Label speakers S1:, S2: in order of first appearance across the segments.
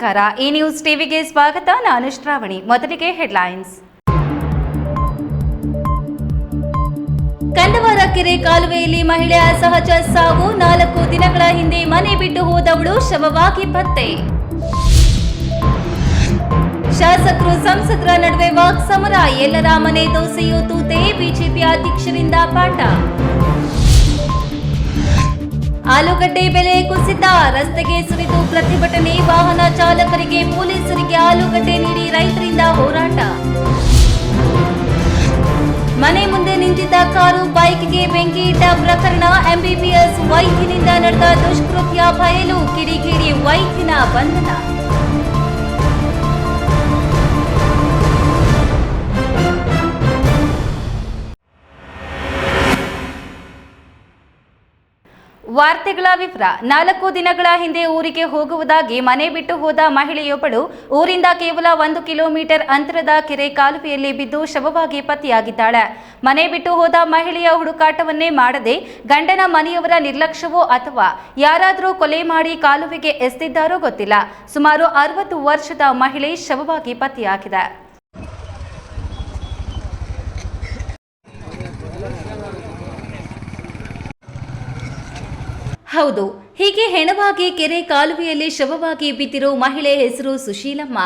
S1: ನಮಸ್ಕಾರ. ಈ ನ್ಯೂಸ್ ಟಿವಿಗೆ ಸ್ವಾಗತ. ನಾನು ಶ್ರಾವಣಿ. ಮೊದಲಿಗೆ ಹೆಡ್ಲೈನ್ಸ್. ಕಂದವಾರ ಕೆರೆ ಕಾಲುವೆಯಲ್ಲಿ ಮಹಿಳೆ ಅಸಹಜ ಸಾವು. 4 ದಿನಗಳ ಹಿಂದೆ ಮನೆ ಬಿಟ್ಟು ಹೋದವಳು ಶವವಾಗಿ ಪತ್ತೆ. ಶಾಸಕರು ಸಂಸದರ ನಡುವೆ ವಾಕ್ಸಮರ. ಎಲ್ಲರ ಮನೆ ದೋಸೆಯೂ ತೂತೆ. ಬಿಜೆಪಿ ಅಧ್ಯಕ್ಷರಿಂದ ಪಾಠ. ಆಲೂಗಡ್ಡೆ ಬೆಲೆ ಕುಸಿತ. ರಸ್ತೆಗೆ ಸುರಿದು ಪ್ರತಿಭಟನೆ. ವಾಹನ ಚಾಲಕರಿಗೆ ಪೊಲೀಸರಿಗೆ ಆಲೂಗಡ್ಡೆ ನೀಡಿ ರೈತರಿಂದ ಹೋರಾಟ. ಮನೆ ಮುಂದೆ ನಿಂತಿದ್ದ ಕಾರು ಬೈಕ್ಗೆ ಬೆಂಕಿ ಇಟ್ಟ ಪ್ರಕರಣ. ಎಂಬಿಬಿಎಸ್ ವೈದ್ಯನಿಂದ ನಡೆದ ದುಷ್ಕೃತ್ಯ ಬಯಲು. ಕಿಡಿಕಿಡಿ ವೈದ್ಯನ ಬಂಧನ. ವಾರ್ತೆಗಳ ವಿವರ. 4 ದಿನಗಳ ಹಿಂದೆ ಊರಿಗೆ ಹೋಗುವುದಾಗಿ ಮನೆ ಬಿಟ್ಟು ಹೋದ ಮಹಿಳೆಯೊಬ್ಬಳು ಊರಿಂದ ಕೇವಲ 1 ಕಿಲೋಮೀಟರ್ ಅಂತರದ ಕೆರೆ ಕಾಲುವೆಯಲ್ಲಿ ಬಿದ್ದು ಶವವಾಗಿ ಪತ್ತೆಯಾಗಿದ್ದಾಳೆ. ಮನೆ ಬಿಟ್ಟು ಹೋದ ಮಹಿಳೆಯ ಹುಡುಕಾಟವನ್ನೇ ಮಾಡದೆ ಗಂಡನ ಮನೆಯವರ ನಿರ್ಲಕ್ಷ್ಯವೋ ಅಥವಾ ಯಾರಾದರೂ ಕೊಲೆ ಮಾಡಿ ಕಾಲುವೆಗೆ ಎಸೆದಿದ್ದಾರೋ ಗೊತ್ತಿಲ್ಲ. ಸುಮಾರು 60 ವರ್ಷದ ಮಹಿಳೆ ಶವವಾಗಿ ಪತ್ತೆಯಾಗಿದೆ. ಹೌದು, ಹೀಗೆ ಹೆಣವಾಗಿ ಕೆರೆ ಕಾಲುವೆಯಲ್ಲಿ ಶವವಾಗಿ ಬಿದ್ದಿರೋ ಮಹಿಳೆ ಹೆಸರು ಸುಶೀಲಮ್ಮ.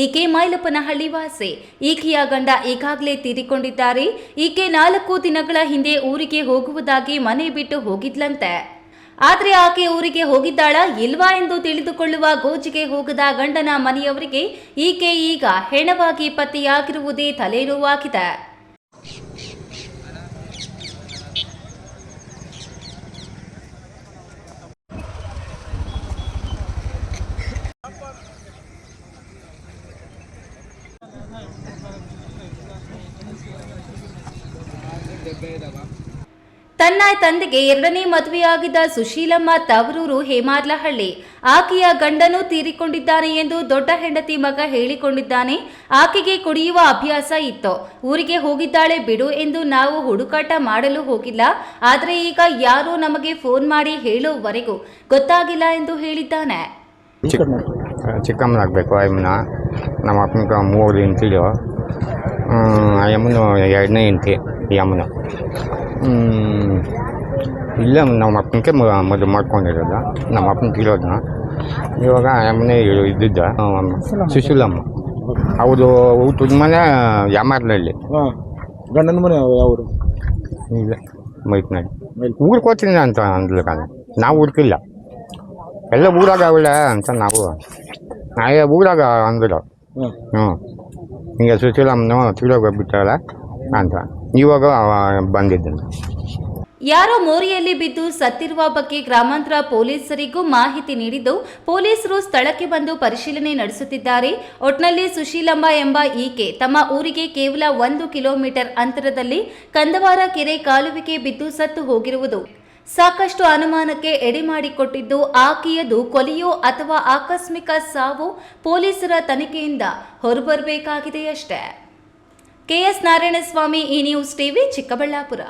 S1: ಈಕೆ ಮೈಲಪ್ಪನಹಳ್ಳಿ ವಾಸಿ. ಈಕೆಯ ಗಂಡ ಈಗಾಗಲೇ ತೀರಿಕೊಂಡಿದ್ದಾರೆ. ಈಕೆ 4 ದಿನಗಳ ಹಿಂದೆ ಊರಿಗೆ ಹೋಗುವುದಾಗಿ ಮನೆ ಬಿಟ್ಟು ಹೋಗಿದ್ಲಂತೆ. ಆದರೆ ಆಕೆ ಊರಿಗೆ ಹೋಗಿದ್ದಾಳಾ ಇಲ್ವಾ ಎಂದು ತಿಳಿದುಕೊಳ್ಳುವ ಗೋಜಿಗೆ ಹೋಗದ ಗಂಡನ ಮನೆಯವರಿಗೆ ಈಕೆ ಈಗ ಹೆಣವಾಗಿ ಪತ್ತೆಯಾಗಿರುವುದೇ ತಲೆನೋವಾಗಿದೆ. ತನ್ನ ತಂದೆಗೆ 2ನೇ ಮದುವೆಯಾಗಿದ್ದ ಸುಶೀಲಮ್ಮ ತವರೂರು ಹೇಮಾರ್ಲಹಳ್ಳಿ. ಆಕೆಯ ಗಂಡನೂ ತೀರಿಕೊಂಡಿದ್ದಾನೆ ಎಂದು ದೊಡ್ಡ ಹೆಂಡತಿ ಮಗ ಹೇಳಿಕೊಂಡಿದ್ದಾನೆ. ಆಕೆಗೆ ಕುಡಿಯುವ ಅಭ್ಯಾಸ ಇತ್ತು. ಊರಿಗೆ ಹೋಗಿದ್ದಾಳೆ ಬಿಡು ಎಂದು ನಾವು ಹುಡುಕಾಟ ಮಾಡಲು ಹೋಗಿಲ್ಲ. ಆದರೆ ಈಗ ಯಾರೋ ನಮಗೆ ಫೋನ್ ಮಾಡಿ ಹೇಳೋವರೆಗೂ ಗೊತ್ತಾಗಿಲ್ಲ ಎಂದು ಹೇಳಿದ್ದಾನೆ.
S2: ಚಿಕ್ಕಮ್ಮನಾಗಬೇಕು ಅಮ್ಮನ. ನಮ್ಮ ಅಪ್ಪನಿಗೆ 3 ಹೆಂಡ್ತಿರು. ಅಮ್ಮನ 2ನೇ ಹೆಂಡ್ತಿ ಈ ಅಮ್ಮನ. ಇಲ್ಲ ನಮ್ಮ ಅಪ್ಪನಿಗೆ ಮದುವೆ ಮಾಡ್ಕೊಂಡಿರೋದು. ನಮ್ಮ ಅಪ್ಪನ ತೀರೋದನ್ನ ಇವಾಗ ಅಮ್ಮನೇ ಇದ್ದಿದ್ದ ಸುಶೀಲಮ್ಮ. ಹೌದು, ಊಟದ ಮನೆ ಯಾಮಾರ್ಲಹಳ್ಳಿ.
S3: ಗಂಡನ ಮನೆ ಯಾವರು?
S2: ಇಲ್ಲ, ಮೈತ್ನಾಡಿ. ಊರಿಗೆ ಹೋಗ್ತೀನಿ ಅಂತ ಅಂದ್ಲ ಕಾಲ. ನಾವು ಹುಡುಕಿಲ್ಲ, ಎಲ್ಲ ಊರಾಗ ಅವಳೆ ಅಂತ ನಾವು ಊರಾಗ ಅಂದ್ರು. ಹಿಂಗೆ ಸುಶೀಲಮ್ಮನ ತೀರೋಗ್ಬಿಟ್ಟಾಳ ಅಂತ ಇವಾಗ ಬಂದಿದ್ದೇನೆ.
S1: ಯಾರೋ ಮೋರಿಯಲ್ಲಿ ಬಿದ್ದು ಸತ್ತಿರುವ ಬಗ್ಗೆ ಗ್ರಾಮಾಂತರ ಪೊಲೀಸರಿಗೂ ಮಾಹಿತಿ ನೀಡಿದ್ದು ಪೊಲೀಸರು ಸ್ಥಳಕ್ಕೆ ಬಂದು ಪರಿಶೀಲನೆ ನಡೆಸುತ್ತಿದ್ದಾರೆ. ಒಟ್ನಲ್ಲಿ ಸುಶೀಲಮ್ಮ ಎಂಬ ಈಕೆ ತಮ್ಮ ಊರಿಗೆ ಕೇವಲ 1 ಕಿಲೋಮೀಟರ್ ಅಂತರದಲ್ಲಿ ಕಂದವಾರ ಕೆರೆ ಕಾಲುವೆಗೆ ಬಿದ್ದು ಸತ್ತು ಹೋಗಿರುವುದು ಸಾಕಷ್ಟು ಅನುಮಾನಕ್ಕೆ ಎಡೆ ಮಾಡಿಕೊಟ್ಟಿದ್ದು ಆಕೆಯದು ಕೊಲೆಯೋ ಅಥವಾ ಆಕಸ್ಮಿಕ ಸಾವು ಪೊಲೀಸರ ತನಿಖೆಯಿಂದ ಹೊರಬರಬೇಕಾಗಿದೆಯಷ್ಟೇ. ಕೆಎಸ್ ನಾರಾಯಣಸ್ವಾಮಿ, ಈ ನ್ಯೂಸ್ ಟಿವಿ, ಚಿಕ್ಕಬಳ್ಳಾಪುರ.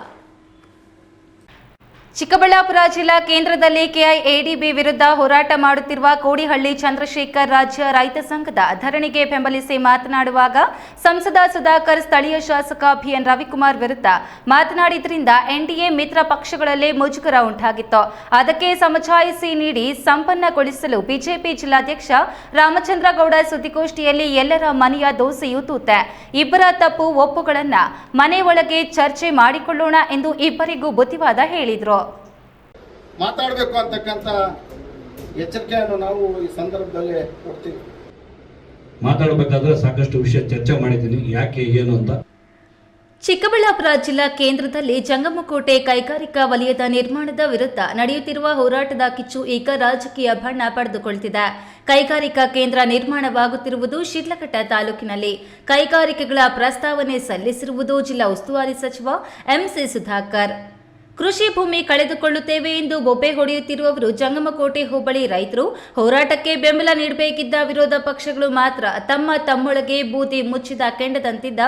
S1: ಚಿಕ್ಕಬಳ್ಳಾಪುರ ಜಿಲ್ಲಾ ಕೇಂದ್ರದಲ್ಲಿ ಕೆಐಎಡಿಬಿ ವಿರುದ್ಧ ಹೋರಾಟ ಮಾಡುತ್ತಿರುವ ಕೋಡಿಹಳ್ಳಿ ಚಂದ್ರಶೇಖರ್ ರಾಜ್ಯ ರೈತ ಸಂಘದ ಧರಣಿಗೆ ಬೆಂಬಲಿಸಿ ಮಾತನಾಡುವಾಗ ಸಂಸದ ಸುಧಾಕರ್ ಸ್ಥಳೀಯ ಶಾಸಕ ಬಿಎನ್ ರವಿಕುಮಾರ್ ವಿರುದ್ಧ ಮಾತನಾಡಿದ್ರಿಂದ ಎನ್ಡಿಎ ಮಿತ್ರ ಪಕ್ಷಗಳಲ್ಲೇ ಮುಜುಗರ ಉಂಟಾಗಿತ್ತು. ಅದಕ್ಕೆ ಸಮಜಾಯಿಸಿ ನೀಡಿ ಸಂಪನ್ನಗೊಳಿಸಲು ಬಿಜೆಪಿ ಜಿಲ್ಲಾಧ್ಯಕ್ಷ ರಾಮಚಂದ್ರಗೌಡ ಸುದ್ದಿಗೋಷ್ಠಿಯಲ್ಲಿ ಎಲ್ಲರ ಮನೆಯ ದೋಸೆಯೂ ತೂತೆ. ಇಬ್ಬರ ತಪ್ಪು ಒಪ್ಪುಗಳನ್ನ ಮನೆ ಒಳಗೆ ಚರ್ಚೆ ಮಾಡಿಕೊಳ್ಳೋಣ ಎಂದು ಇಬ್ಬರಿಗೂ ಬುದ್ಧಿವಾದ ಹೇಳಿದ್ರು.
S3: ಮಾತಾಡಬೇಕು ಅಂತಕ್ಕಂಥ ಎಚ್ಚರಿಕೆಯನ್ನು ನಾವು ಈ ಸಂದರ್ಭದಲ್ಲಿ ಕೊಡ್ತೀವಿ.
S4: ಮಾತಾಡಬೇಕಾದ್ರೆ ಸಾಕಷ್ಟು ವಿಷಯ ಚರ್ಚೆ ಮಾಡಿದ್ದೀನಿ, ಯಾಕೆ ಏನು ಅಂತ.
S1: ಚಿಕ್ಕಬಳ್ಳಾಪುರ ಜಿಲ್ಲಾ ಕೇಂದ್ರದಲ್ಲಿ ಜಂಗಮಕೋಟೆ ಕೈಗಾರಿಕಾ ವಲಯದ ನಿರ್ಮಾಣದ ವಿರುದ್ಧ ನಡೆಯುತ್ತಿರುವ ಹೋರಾಟದ ಕಿಚ್ಚು ಈಗ ರಾಜಕೀಯ ಬಣ್ಣ ಪಡೆದುಕೊಳ್ಳುತ್ತಿದೆ. ಕೈಗಾರಿಕಾ ಕೇಂದ್ರ ನಿರ್ಮಾಣವಾಗುತ್ತಿರುವುದು ಶಿಡ್ಲಘಟ್ಟ ತಾಲೂಕಿನಲ್ಲಿ. ಕೈಗಾರಿಕೆಗಳ ಪ್ರಸ್ತಾವನೆ ಸಲ್ಲಿಸಿರುವುದು ಜಿಲ್ಲಾ ಉಸ್ತುವಾರಿ ಸಚಿವ ಎಂಸಿ ಸುಧಾಕರ್. ಕೃಷಿ ಭೂಮಿ ಕಳೆದುಕೊಳ್ಳುತ್ತೇವೆ ಎಂದು ಬೊಬ್ಬೆ ಹೊಡೆಯುತ್ತಿರುವವರು ಜಂಗಮಕೋಟೆ ಹೋಬಳಿ ರೈತರು. ಹೋರಾಟಕ್ಕೆ ಬೆಂಬಲ ನೀಡಬೇಕಿದ್ದ ವಿರೋಧ ಪಕ್ಷಗಳು ಮಾತ್ರ ತಮ್ಮೊಳಗೆ ಬೂದಿ ಮುಚ್ಚಿದ ಕೆಂಡದಂತಿದ್ದ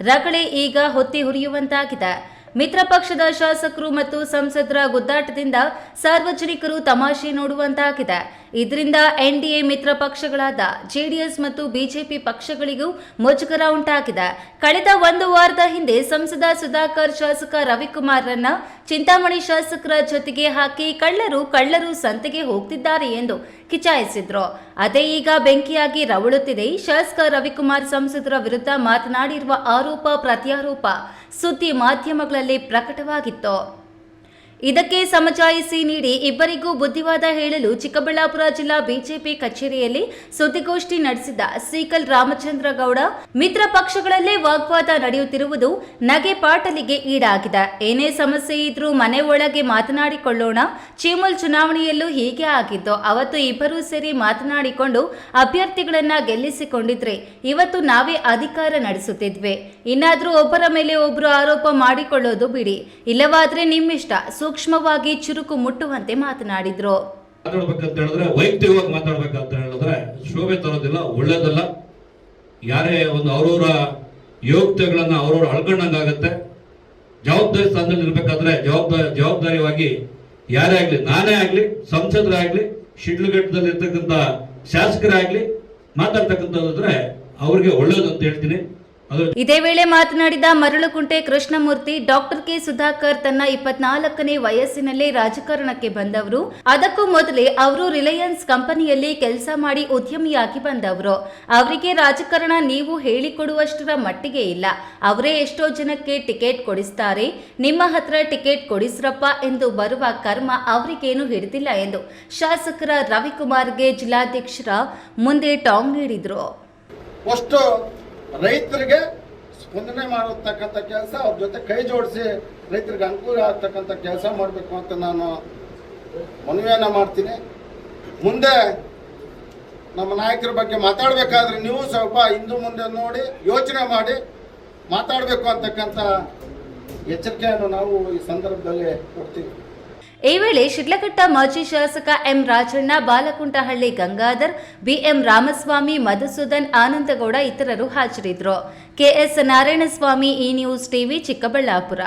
S1: ರಗಳೆ ಈಗ ಹೊತ್ತಿ ಹುರಿಯುವಂತಾಗಿದೆ. ಮಿತ್ರ ಪಕ್ಷದ ಶಾಸಕರು ಮತ್ತು ಸಂಸದರ ಗುದ್ದಾಟದಿಂದ ಸಾರ್ವಜನಿಕರು ತಮಾಷೆ ನೋಡುವಂತಾಗಿದೆ. ಇದರಿಂದ ಎನ್ಡಿಎ ಮಿತ್ರ ಪಕ್ಷಗಳಾದ ಜೆಡಿಎಸ್ ಮತ್ತು ಬಿಜೆಪಿ ಪಕ್ಷಗಳಿಗೂ ಮುಜುಗರ ಉಂಟಾಗಿದೆ. ಕಳೆದ ಒಂದು ವಾರದ ಹಿಂದೆ ಸಂಸದ ಸುಧಾಕರ್ ಶಾಸಕ ರವಿಕುಮಾರ್ರನ್ನ ಚಿಂತಾಮಣಿ ಶಾಸಕರ ಜೊತೆಗೆ ಹಾಕಿ ಕಳ್ಳರು ಸಂತೆಗೆ ಹೋಗ್ತಿದ್ದಾರೆ ಎಂದು ಕಿಚಾಯಿಸಿದ್ರು. ಅದೇ ಈಗ ಬೆಂಕಿಯಾಗಿ ರವಳುತ್ತಿದೆ. ಶಾಸಕ ರವಿಕುಮಾರ್ ಸಂಸದರ ವಿರುದ್ಧ ಮಾತನಾಡಿರುವ ಆರೋಪ ಪ್ರತ್ಯಾರೋಪ ಸುದ್ದಿ ಮಾಧ್ಯಮಗಳಲ್ಲಿ ಪ್ರಕಟವಾಗಿತ್ತು. ಇದಕ್ಕೆ ಸಮಜಾಯಿಸಿ ನೀಡಿ ಇಬ್ಬರಿಗೂ ಬುದ್ಧಿವಾದ ಹೇಳಲು ಚಿಕ್ಕಬಳ್ಳಾಪುರ ಜಿಲ್ಲಾ ಬಿಜೆಪಿ ಕಚೇರಿಯಲ್ಲಿ ಸುದ್ದಿಗೋಷ್ಠಿ ನಡೆಸಿದ ಸೀಕಲ್ ರಾಮಚಂದ್ರ ಗೌಡ, ಮಿತ್ರ ಪಕ್ಷಗಳಲ್ಲೇ ವಾಗ್ವಾದ ನಡೆಯುತ್ತಿರುವುದು ನಗೆ ಪಾಟಲಿಗೆ ಈಡಾಗಿದೆ. ಏನೇ ಸಮಸ್ಯೆ ಇದ್ರೂ ಮನೆ ಒಳಗೆ ಮಾತನಾಡಿಕೊಳ್ಳೋಣ. ಚೀಮೂಲ್ ಚುನಾವಣೆಯಲ್ಲೂ ಹೀಗೆ ಆಗಿದ್ದು. ಅವತ್ತು ಇಬ್ಬರೂ ಸೇರಿ ಮಾತನಾಡಿಕೊಂಡು ಅಭ್ಯರ್ಥಿಗಳನ್ನ ಗೆಲ್ಲಿಸಿಕೊಂಡಿದ್ರೆ ಇವತ್ತು ನಾವೇ ಅಧಿಕಾರ ನಡೆಸುತ್ತಿದ್ವಿ. ಇನ್ನಾದ್ರೂ ಒಬ್ಬರ ಮೇಲೆ ಒಬ್ಬರು ಆರೋಪ ಮಾಡಿಕೊಳ್ಳೋದು ಬಿಡಿ, ಇಲ್ಲವಾದ್ರೆ ನಿಮ್ಮಿಷ್ಟ. ಸೂಕ್ಷ್ಮವಾಗಿ ಚುರುಕು ಮುಟ್ಟುವಂತೆ ಮಾತನಾಡಿದ್ರು.
S4: ಮಾತಾಡ್ಬೇಕಂತ ಹೇಳಿದ್ರೆ ವೈಯಕ್ತಿಕವಾಗಿ ಮಾತಾಡ್ಬೇಕಂತ ಹೇಳಿದ್ರೆ ಶೋಭೆ ತರೋದಿಲ್ಲ, ಒಳ್ಳೇದಲ್ಲ. ಯಾರೇ ಒಂದು ಅವ್ರವ್ರ ಯೋಗ್ಯತೆಗಳನ್ನ ಅವ್ರವ್ರ ಅಳ್ಕೊಂಡಂಗಾಗತ್ತೆ. ಜವಾಬ್ದಾರಿ ಸ್ಥಾನದಲ್ಲಿ ಇರ್ಬೇಕಾದ್ರೆ ಜವಾಬ್ದಾರಿಯಾಗಿ ಯಾರೇ ಆಗ್ಲಿ, ನಾನೇ ಆಗ್ಲಿ, ಸಂಸದರೇ ಆಗ್ಲಿ, ಶಿಡ್ಲಘಟ್ಟದಲ್ಲಿ ಇರ್ತಕ್ಕಂಥ ಶಾಸಕರೇ ಆಗ್ಲಿ ಮಾತಾಡ್ತಕ್ಕಂಥದ್ರೆ ಅವ್ರಿಗೆ ಒಳ್ಳೇದು ಅಂತ ಹೇಳ್ತೀನಿ.
S1: ಇದೇ ವೇಳೆ ಮಾತನಾಡಿದ ಮರಳುಕುಂಟೆ ಕೃಷ್ಣಮೂರ್ತಿ, ಡಾಕ್ಟರ್ ಕೆ ಸುಧಾಕರ್ ತನ್ನ 24ನೇ ವಯಸ್ಸಿನಲ್ಲೇ ರಾಜಕಾರಣಕ್ಕೆ ಬಂದವರು. ಅದಕ್ಕೂ ಮೊದಲೇ ಅವರು ರಿಲಯನ್ಸ್ ಕಂಪನಿಯಲ್ಲಿ ಕೆಲಸ ಮಾಡಿ ಉದ್ಯಮಿಯಾಗಿ ಬಂದವರು. ಅವರಿಗೆ ರಾಜಕಾರಣ ನೀವು ಹೇಳಿಕೊಡುವಷ್ಟರ ಮಟ್ಟಿಗೆ ಇಲ್ಲ. ಅವರೇ ಎಷ್ಟೋ ಜನಕ್ಕೆ ಟಿಕೆಟ್ ಕೊಡಿಸ್ತಾರೆ. ನಿಮ್ಮ ಹತ್ರ ಟಿಕೆಟ್ ಕೊಡಿಸ್ರಪ್ಪ ಎಂದು ಬರುವ ಕರ್ಮ ಅವರಿಗೇನು ಹಿಡಿದಿಲ್ಲ ಎಂದು ಶಾಸಕರ ರವಿಕುಮಾರ್ಗೆ ಜಿಲ್ಲಾಧ್ಯಕ್ಷರ ಮುಂದೆ ಟಾಂಗ್ ನೀಡಿದ್ರು.
S3: ಅಷ್ಟು ರೈತರಿಗೆ ಸ್ಪಂದನೆ ಮಾಡತಕ್ಕಂಥ ಕೆಲಸ, ಅವ್ರ ಜೊತೆ ಕೈ ಜೋಡಿಸಿ ರೈತರಿಗೆ ಅನುಕೂಲ ಆಗ್ತಕ್ಕಂಥ ಕೆಲಸ ಮಾಡಬೇಕು ಅಂತ ನಾನು ಮನವಿಯನ್ನು ಮಾಡ್ತೀನಿ. ಮುಂದೆ ನಮ್ಮ ನಾಯಕರ ಬಗ್ಗೆ ಮಾತಾಡಬೇಕಾದ್ರೆ ನೀವು ಸ್ವಲ್ಪ ಹಿಂದೆ ಮುಂದೆ ನೋಡಿ ಯೋಚನೆ ಮಾಡಿ ಮಾತಾಡಬೇಕು ಅಂತಕ್ಕಂಥ ಎಚ್ಚರಿಕೆಯನ್ನು ನಾವು ಈ ಸಂದರ್ಭದಲ್ಲಿ ಕೊಡ್ತೀವಿ.
S1: ಈ ವೇಳೆ ಶಿಡ್ಲಘಟ್ಟ ಮಾಜಿ ಶಾಸಕ ಎಂ ರಾಜಣ್ಣ, ಬಾಲಕುಂಟಹಳ್ಳಿ ಗಂಗಾಧರ್, ಬಿಎಂ ರಾಮಸ್ವಾಮಿ, ಮಧುಸೂದನ್, ಆನಂದಗೌಡ ಇತರರು ಹಾಜರಿದ್ದರು. ಕೆಎಸ್ ನಾರಾಯಣಸ್ವಾಮಿ, ಈ ನ್ಯೂಸ್ ಟಿವಿ, ಚಿಕ್ಕಬಳ್ಳಾಪುರ.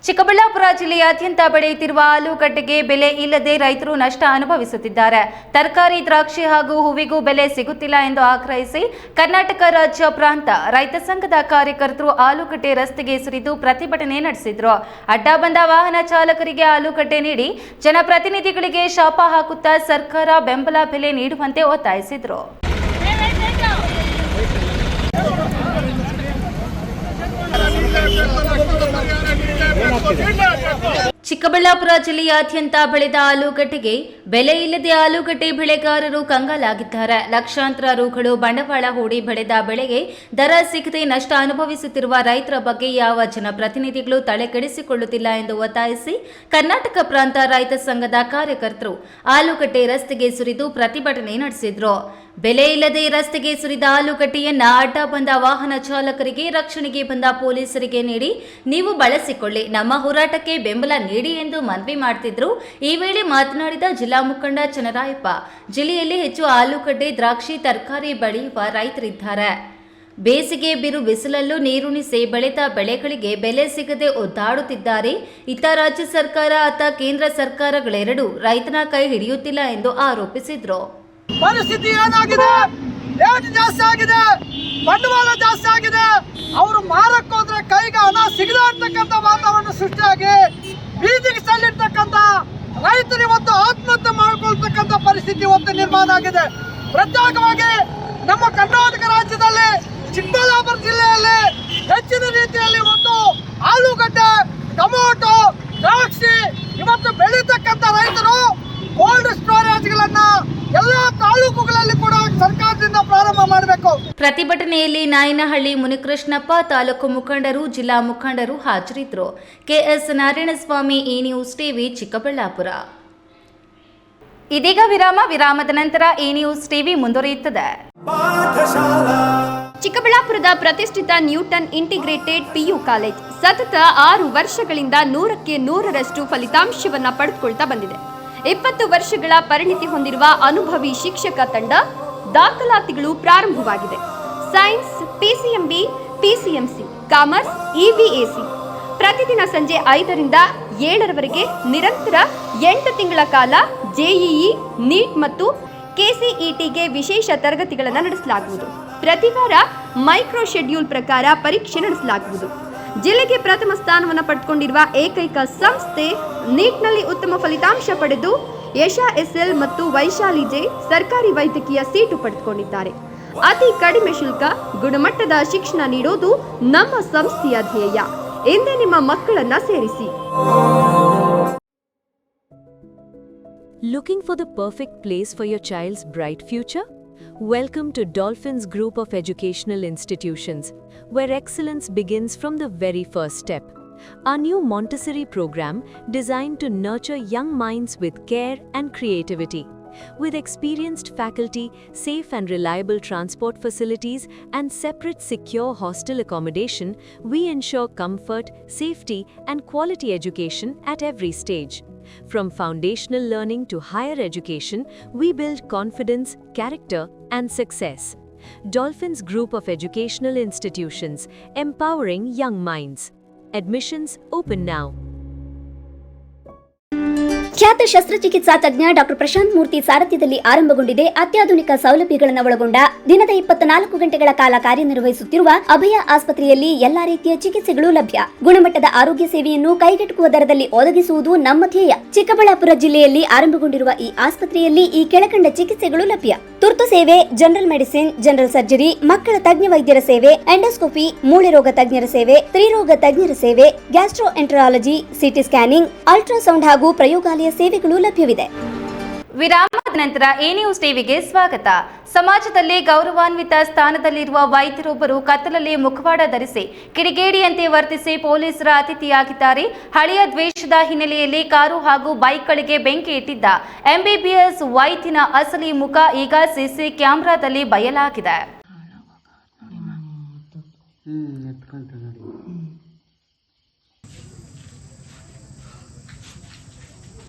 S1: ಚಿಕ್ಕಬಳ್ಳಾಪುರ ಜಿಲ್ಲೆಯಾದ್ಯಂತ ಬೆಳೆಯುತ್ತಿರುವ ಆಲೂಗಡ್ಡೆಗೆ ಬೆಲೆ ಇಲ್ಲದೆ ರೈತರು ನಷ್ಟ ಅನುಭವಿಸುತ್ತಿದ್ದಾರೆ. ತರಕಾರಿ, ದ್ರಾಕ್ಷಿ ಹಾಗೂ ಹೂವಿಗೂ ಬೆಲೆ ಸಿಗುತ್ತಿಲ್ಲ ಎಂದು ಆಗ್ರಹಿಸಿ ಕರ್ನಾಟಕ ರಾಜ್ಯ ಪ್ರಾಂತ ರೈತ ಸಂಘದ ಕಾರ್ಯಕರ್ತರು ಆಲೂಗಡ್ಡೆ ರಸ್ತೆಗೆ ಸುರಿದು ಪ್ರತಿಭಟನೆ ನಡೆಸಿದರು. ಅಡ್ಡ ಬಂದ ವಾಹನ ಚಾಲಕರಿಗೆ ಆಲೂಗಡ್ಡೆ ನೀಡಿ ಜನಪ್ರತಿನಿಧಿಗಳಿಗೆ ಶಾಪ ಹಾಕುತ್ತಾ ಸರ್ಕಾರ ಬೆಂಬಲ ಬೆಲೆ ನೀಡುವಂತೆ ಒತ್ತಾಯಿಸಿದರು. ಚಿಕ್ಕಬಳ್ಳಾಪುರ ಜಿಲ್ಲೆಯಾದ್ಯಂತ ಬೆಳೆದ ಆಲೂಗಡ್ಡೆಗೆ ಬೆಲೆ ಇಲ್ಲದೆ ಆಲೂಗಡ್ಡೆ ಬೆಳೆಗಾರರು ಕಂಗಾಲಾಗಿದ್ದಾರೆ. ಲಕ್ಷಾಂತರ ರುಗಳು ಬಂಡವಾಳ ಹೂಡಿ ಬೆಳೆದ ಬೆಳೆಗೆ ದರ ಸಿಗದೆ ನಷ್ಟ ಅನುಭವಿಸುತ್ತಿರುವ ರೈತರ ಬಗ್ಗೆ ಯಾವ ಜನಪ್ರತಿನಿಧಿಗಳು ತಲೆ ಕೆಡಿಸಿಕೊಳ್ಳುತ್ತಿಲ್ಲ ಎಂದು ಒತ್ತಾಯಿಸಿ ಕರ್ನಾಟಕ ಪ್ರಾಂತ ರೈತ ಸಂಘದ ಕಾರ್ಯಕರ್ತರು ಆಲೂಗಡ್ಡೆ ರಸ್ತೆಗೆ ಸುರಿದು ಪ್ರತಿಭಟನೆ ನಡೆಸಿದ್ರು. ಬೆಲೆ ಇಲ್ಲದೆ ರಸ್ತೆಗೆ ಸುರಿದ ಆಲೂಗಡ್ಡೆಯನ್ನ ಅಡ್ಡ ಬಂದ ವಾಹನ ಚಾಲಕರಿಗೆ, ರಕ್ಷಣೆಗೆ ಬಂದ ಪೊಲೀಸರಿಗೆ ನೀಡಿ ನೀವು ಬಳಸಿಕೊಳ್ಳಿ, ನಮ್ಮ ಹೋರಾಟಕ್ಕೆ ಬೆಂಬಲ ನೀಡಿ ಎಂದು ಮನವಿ ಮಾಡುತ್ತಿದ್ರು. ಈ ವೇಳೆ ಮಾತನಾಡಿದ ಜಿಲ್ಲಾ ಮುಖಂಡ ಚನ್ನರಾಯಪ್ಪ, ಜಿಲ್ಲೆಯಲ್ಲಿ ಹೆಚ್ಚು ಆಲೂಗಡ್ಡೆ, ದ್ರಾಕ್ಷಿ, ತರಕಾರಿ ಬೆಳೆಯುವ ರೈತರಿದ್ದಾರೆ. ಬೇಸಿಗೆ ಬಿರು ಬಿಸಿಲಲ್ಲೂ ನೀರುಣಿಸಿ ಬೆಳೆದ ಬೆಳೆಗಳಿಗೆ ಬೆಲೆ ಸಿಗದೆ ಒದ್ದಾಡುತ್ತಿದ್ದಾರೆ. ಇತ್ತ ರಾಜ್ಯ ಸರ್ಕಾರ ಅತ್ತ ಕೇಂದ್ರ ಸರ್ಕಾರಗಳೆರಡೂ ರೈತನ ಕೈ ಹಿಡಿಯುತ್ತಿಲ್ಲ ಎಂದು ಆರೋಪಿಸಿದ್ರು.
S5: ಪರಿಸ್ಥಿತಿ ಏನಾಗಿದೆ? ರೇಟ್ ಜಾಸ್ತಿ ಆಗಿದೆ, ಬಂಡವಾಳ ಜಾಸ್ತಿ ಆಗಿದೆ. ಅವರು ಮಾರಕ್ಕೆ ಹೋದ್ರೆ ಕೈಗೆ ಹಣ ಸಿಗದೆ ಇರ್ತಕ್ಕಂಥ ವಾತಾವರಣ ಸೃಷ್ಟಿಯಾಗಿ ಬೀದಿಗೆ ತಳ್ಳಿರ್ತಕ್ಕಂಥ ರೈತರು ಇವತ್ತು ಆತ್ಮಹತ್ಯೆ ಮಾಡಿಕೊಳ್ತಕ್ಕಂಥ ಪರಿಸ್ಥಿತಿ ಇವತ್ತು ನಿರ್ಮಾಣ ಆಗಿದೆ. ಪ್ರತ್ಯೇಕವಾಗಿ ನಮ್ಮ ಕರ್ನಾಟಕ ರಾಜ್ಯದಲ್ಲಿ ಚಿಕ್ಕಬಳ್ಳಾಪುರ ಜಿಲ್ಲೆಯಲ್ಲಿ ಹೆಚ್ಚಿನ ರೀತಿಯಲ್ಲಿ ಇವತ್ತು ಆಲೂಗಡ್ಡೆ, ಟೊಮೊಟೊ, ದ್ರಾಕ್ಷಿ ಇವತ್ತು ಬೆಳೀತಕ್ಕಂಥ ರೈತರು ಕೋಲ್ಡ್ ಸ್ಟೋರೇಜ್ಗಳನ್ನ ಎಲ್ಲ ತಾಲೂಕುಗಳಲ್ಲಿ ಕೂಡ ಸರ್ಕಾರದಿಂದ ಪ್ರಾರಂಭ ಮಾಡಬೇಕು.
S1: ಪ್ರತಿಭಟನೆಯಲ್ಲಿ ನಾಯನಹಳ್ಳಿ ಮುನಿಕೃಷ್ಣಪ್ಪ, ತಾಲೂಕು ಮುಖಂಡರು, ಜಿಲ್ಲಾ ಮುಖಂಡರು ಹಾಜರಿದ್ದರು. ಕೆಎಸ್ ನಾರಾಯಣಸ್ವಾಮಿ, ಈ ನ್ಯೂಸ್ ಟಿವಿ, ಚಿಕ್ಕಬಳ್ಳಾಪುರ. ಇದೀಗ ವಿರಾಮದ ನಂತರ ಈ ನ್ಯೂಸ್ ಟಿವಿ ಮುಂದುವರಿಯುತ್ತದೆ.
S6: ಚಿಕ್ಕಬಳ್ಳಾಪುರದ ಪ್ರತಿಷ್ಠಿತ ನ್ಯೂಟನ್ ಇಂಟಿಗ್ರೇಟೆಡ್ ಪಿಯು ಕಾಲೇಜ್ ಸತತ 6 ವರ್ಷಗಳಿಂದ 100ಕ್ಕೆ 100ರಷ್ಟು ಫಲಿತಾಂಶವನ್ನ ಪಡೆದುಕೊಳ್ತಾ ಬಂದಿದೆ. 20 ವರ್ಷಗಳ ಪರಿಣಿತಿ ಹೊಂದಿರುವ ಅನುಭವಿ ಶಿಕ್ಷಕ ತಂಡ, ದಾಖಲಾತಿಗಳು ಪ್ರಾರಂಭವಾಗಿದೆ. ಸೈನ್ಸ್, ಪಿಸಿಎಂಬಿ, ಪಿಸಿಎಂಸಿ, ಕಾಮರ್ಸ್, ಇವಿಎಸಿ ಪ್ರತಿದಿನ ಸಂಜೆ 5ರಿಂದ 7ರವರೆಗೆ ನಿರಂತರ 8 ತಿಂಗಳ ಕಾಲ ಜೆಇಇ, ನೀಟ್ ಮತ್ತು ಕೆಸಿಇಟಿಗೆ ವಿಶೇಷ ತರಗತಿಗಳನ್ನು ನಡೆಸಲಾಗುವುದು. ಪ್ರತಿ ವಾರ ಮೈಕ್ರೋ ಶೆಡ್ಯೂಲ್ ಪ್ರಕಾರ ಪರೀಕ್ಷೆ ನಡೆಸಲಾಗುವುದು. ಜಿಲ್ಲೆಗೆ ಪ್ರಥಮ ಸ್ಥಾನವನ್ನು ಪಡೆದುಕೊಂಡಿರುವ ಏಕೈಕ ಸಂಸ್ಥೆ ನೀಟ್ನಲ್ಲಿ ಉತ್ತಮ ಫಲಿತಾಂಶ ಪಡೆದು ಯಶಾ ಎಸ್ಎಲ್ ಮತ್ತು ವೈಶಾಲಿ ಜೆ ಸರ್ಕಾರಿ ವೈದ್ಯಕೀಯ ಸೀಟು ಪಡೆದುಕೊಂಡಿದ್ದಾರೆ. ಅತಿ ಕಡಿಮೆ ಶುಲ್ಕ, ಗುಣಮಟ್ಟದ ಶಿಕ್ಷಣ ನೀಡೋದು ನಮ್ಮ ಸಂಸ್ಥೆಯ ಧ್ಯೇಯ. ಎಂದೇ ನಿಮ್ಮ ಮಕ್ಕಳನ್ನ ಸೇರಿಸಿ.
S7: Looking for the perfect place for your child's bright future? Welcome to Dolphins Group of Educational Institutions, where excellence begins from the very first step. Our new Montessori program designed to nurture young minds with care and creativity. With experienced faculty, safe and reliable transport facilities, and separate secure hostel accommodation, we ensure comfort, safety, and quality education at every stage. From foundational learning to higher education, we build confidence, character, and success. Dolphins Group of Educational Institutions, empowering young minds. Admissions open now.
S8: ಖ್ಯಾತ ಶಸ್ತ್ರಚಿಕಿತ್ಸಾ ತಜ್ಞ doctor Prashant ಮೂರ್ತಿ ಸಾರಥ್ಯದಲ್ಲಿ ಆರಂಭಗೊಂಡಿದೆ ಅತ್ಯಾಧುನಿಕ ಸೌಲಭ್ಯಗಳನ್ನು ಒಳಗೊಂಡ ದಿನದ 24 ಗಂಟೆಗಳ ಕಾಲ ಕಾರ್ಯನಿರ್ವಹಿಸುತ್ತಿರುವ ಅಭಯ ಆಸ್ಪತ್ರೆಯಲ್ಲಿ ಎಲ್ಲಾ ರೀತಿಯ ಚಿಕಿತ್ಸೆಗಳು ಲಭ್ಯ. ಗುಣಮಟ್ಟದ ಆರೋಗ್ಯ ಸೇವೆಯನ್ನು ಕೈಗೆಟುಕುವ ದರದಲ್ಲಿ ಒದಗಿಸುವುದು ನಮ್ಮ ಧ್ಯೇಯ. ಚಿಕ್ಕಬಳ್ಳಾಪುರ ಜಿಲ್ಲೆಯಲ್ಲಿ ಆರಂಭಗೊಂಡಿರುವ ಈ ಆಸ್ಪತ್ರೆಯಲ್ಲಿ ಈ ಕೆಳಕಂಡ ಚಿಕಿತ್ಸೆಗಳು ಲಭ್ಯ: ತುರ್ತು ಸೇವೆ, ಜನರಲ್ ಮೆಡಿಸಿನ್, ಜನರಲ್ ಸರ್ಜರಿ, ಮಕ್ಕಳ ತಜ್ಞ ವೈದ್ಯರ ಸೇವೆ, ಎಂಡೋಸ್ಕೋಪಿ, ಮೂಳೆ ರೋಗ ತಜ್ಞರ ಸೇವೆ, ಸ್ತ್ರೀರೋಗ ತಜ್ಞರ ಸೇವೆ, ಗ್ಯಾಸ್ಟ್ರೋಎಂಟರಾಲಜಿ, ಸಿಟಿ ಸ್ಕ್ಯಾನಿಂಗ್, ಅಲ್ಟ್ರಾಸೌಂಡ್ ಹಾಗೂ ಪ್ರಯೋಗಾಲಯ ಸೇವೆಗಳು ಲಭ್ಯವಿದೆ.
S1: ವಿರಾಮದ ನಂತರ ಎ ನ್ಯೂಸ್ ಟಿವಿಗೆ ಸ್ವಾಗತ. ಸಮಾಜದಲ್ಲಿ ಗೌರವಾನ್ವಿತ ಸ್ಥಾನದಲ್ಲಿರುವ ವೈದ್ಯರೊಬ್ಬರು ಕತ್ತಲಲ್ಲಿ ಮುಖವಾಡ ಧರಿಸಿ ಕಿಡಿಗೇಡಿಯಂತೆ ವರ್ತಿಸಿ ಪೊಲೀಸರ ಅತಿಥಿಯಾಗಿದ್ದಾರೆ. ಹಳೆಯ ದ್ವೇಷದ ಹಿನ್ನೆಲೆಯಲ್ಲಿ ಕಾರು ಹಾಗೂ ಬೈಕ್ಗಳಿಗೆ ಬೆಂಕಿ ಇಟ್ಟಿದ್ದ ಎಂಬಿಬಿಎಸ್ ವೈದ್ಯನ ಅಸಲಿ ಮುಖ ಈಗ ಸಿಸಿ ಕ್ಯಾಮೆರಾದಲ್ಲಿ ಬಯಲಾಗಿದೆ.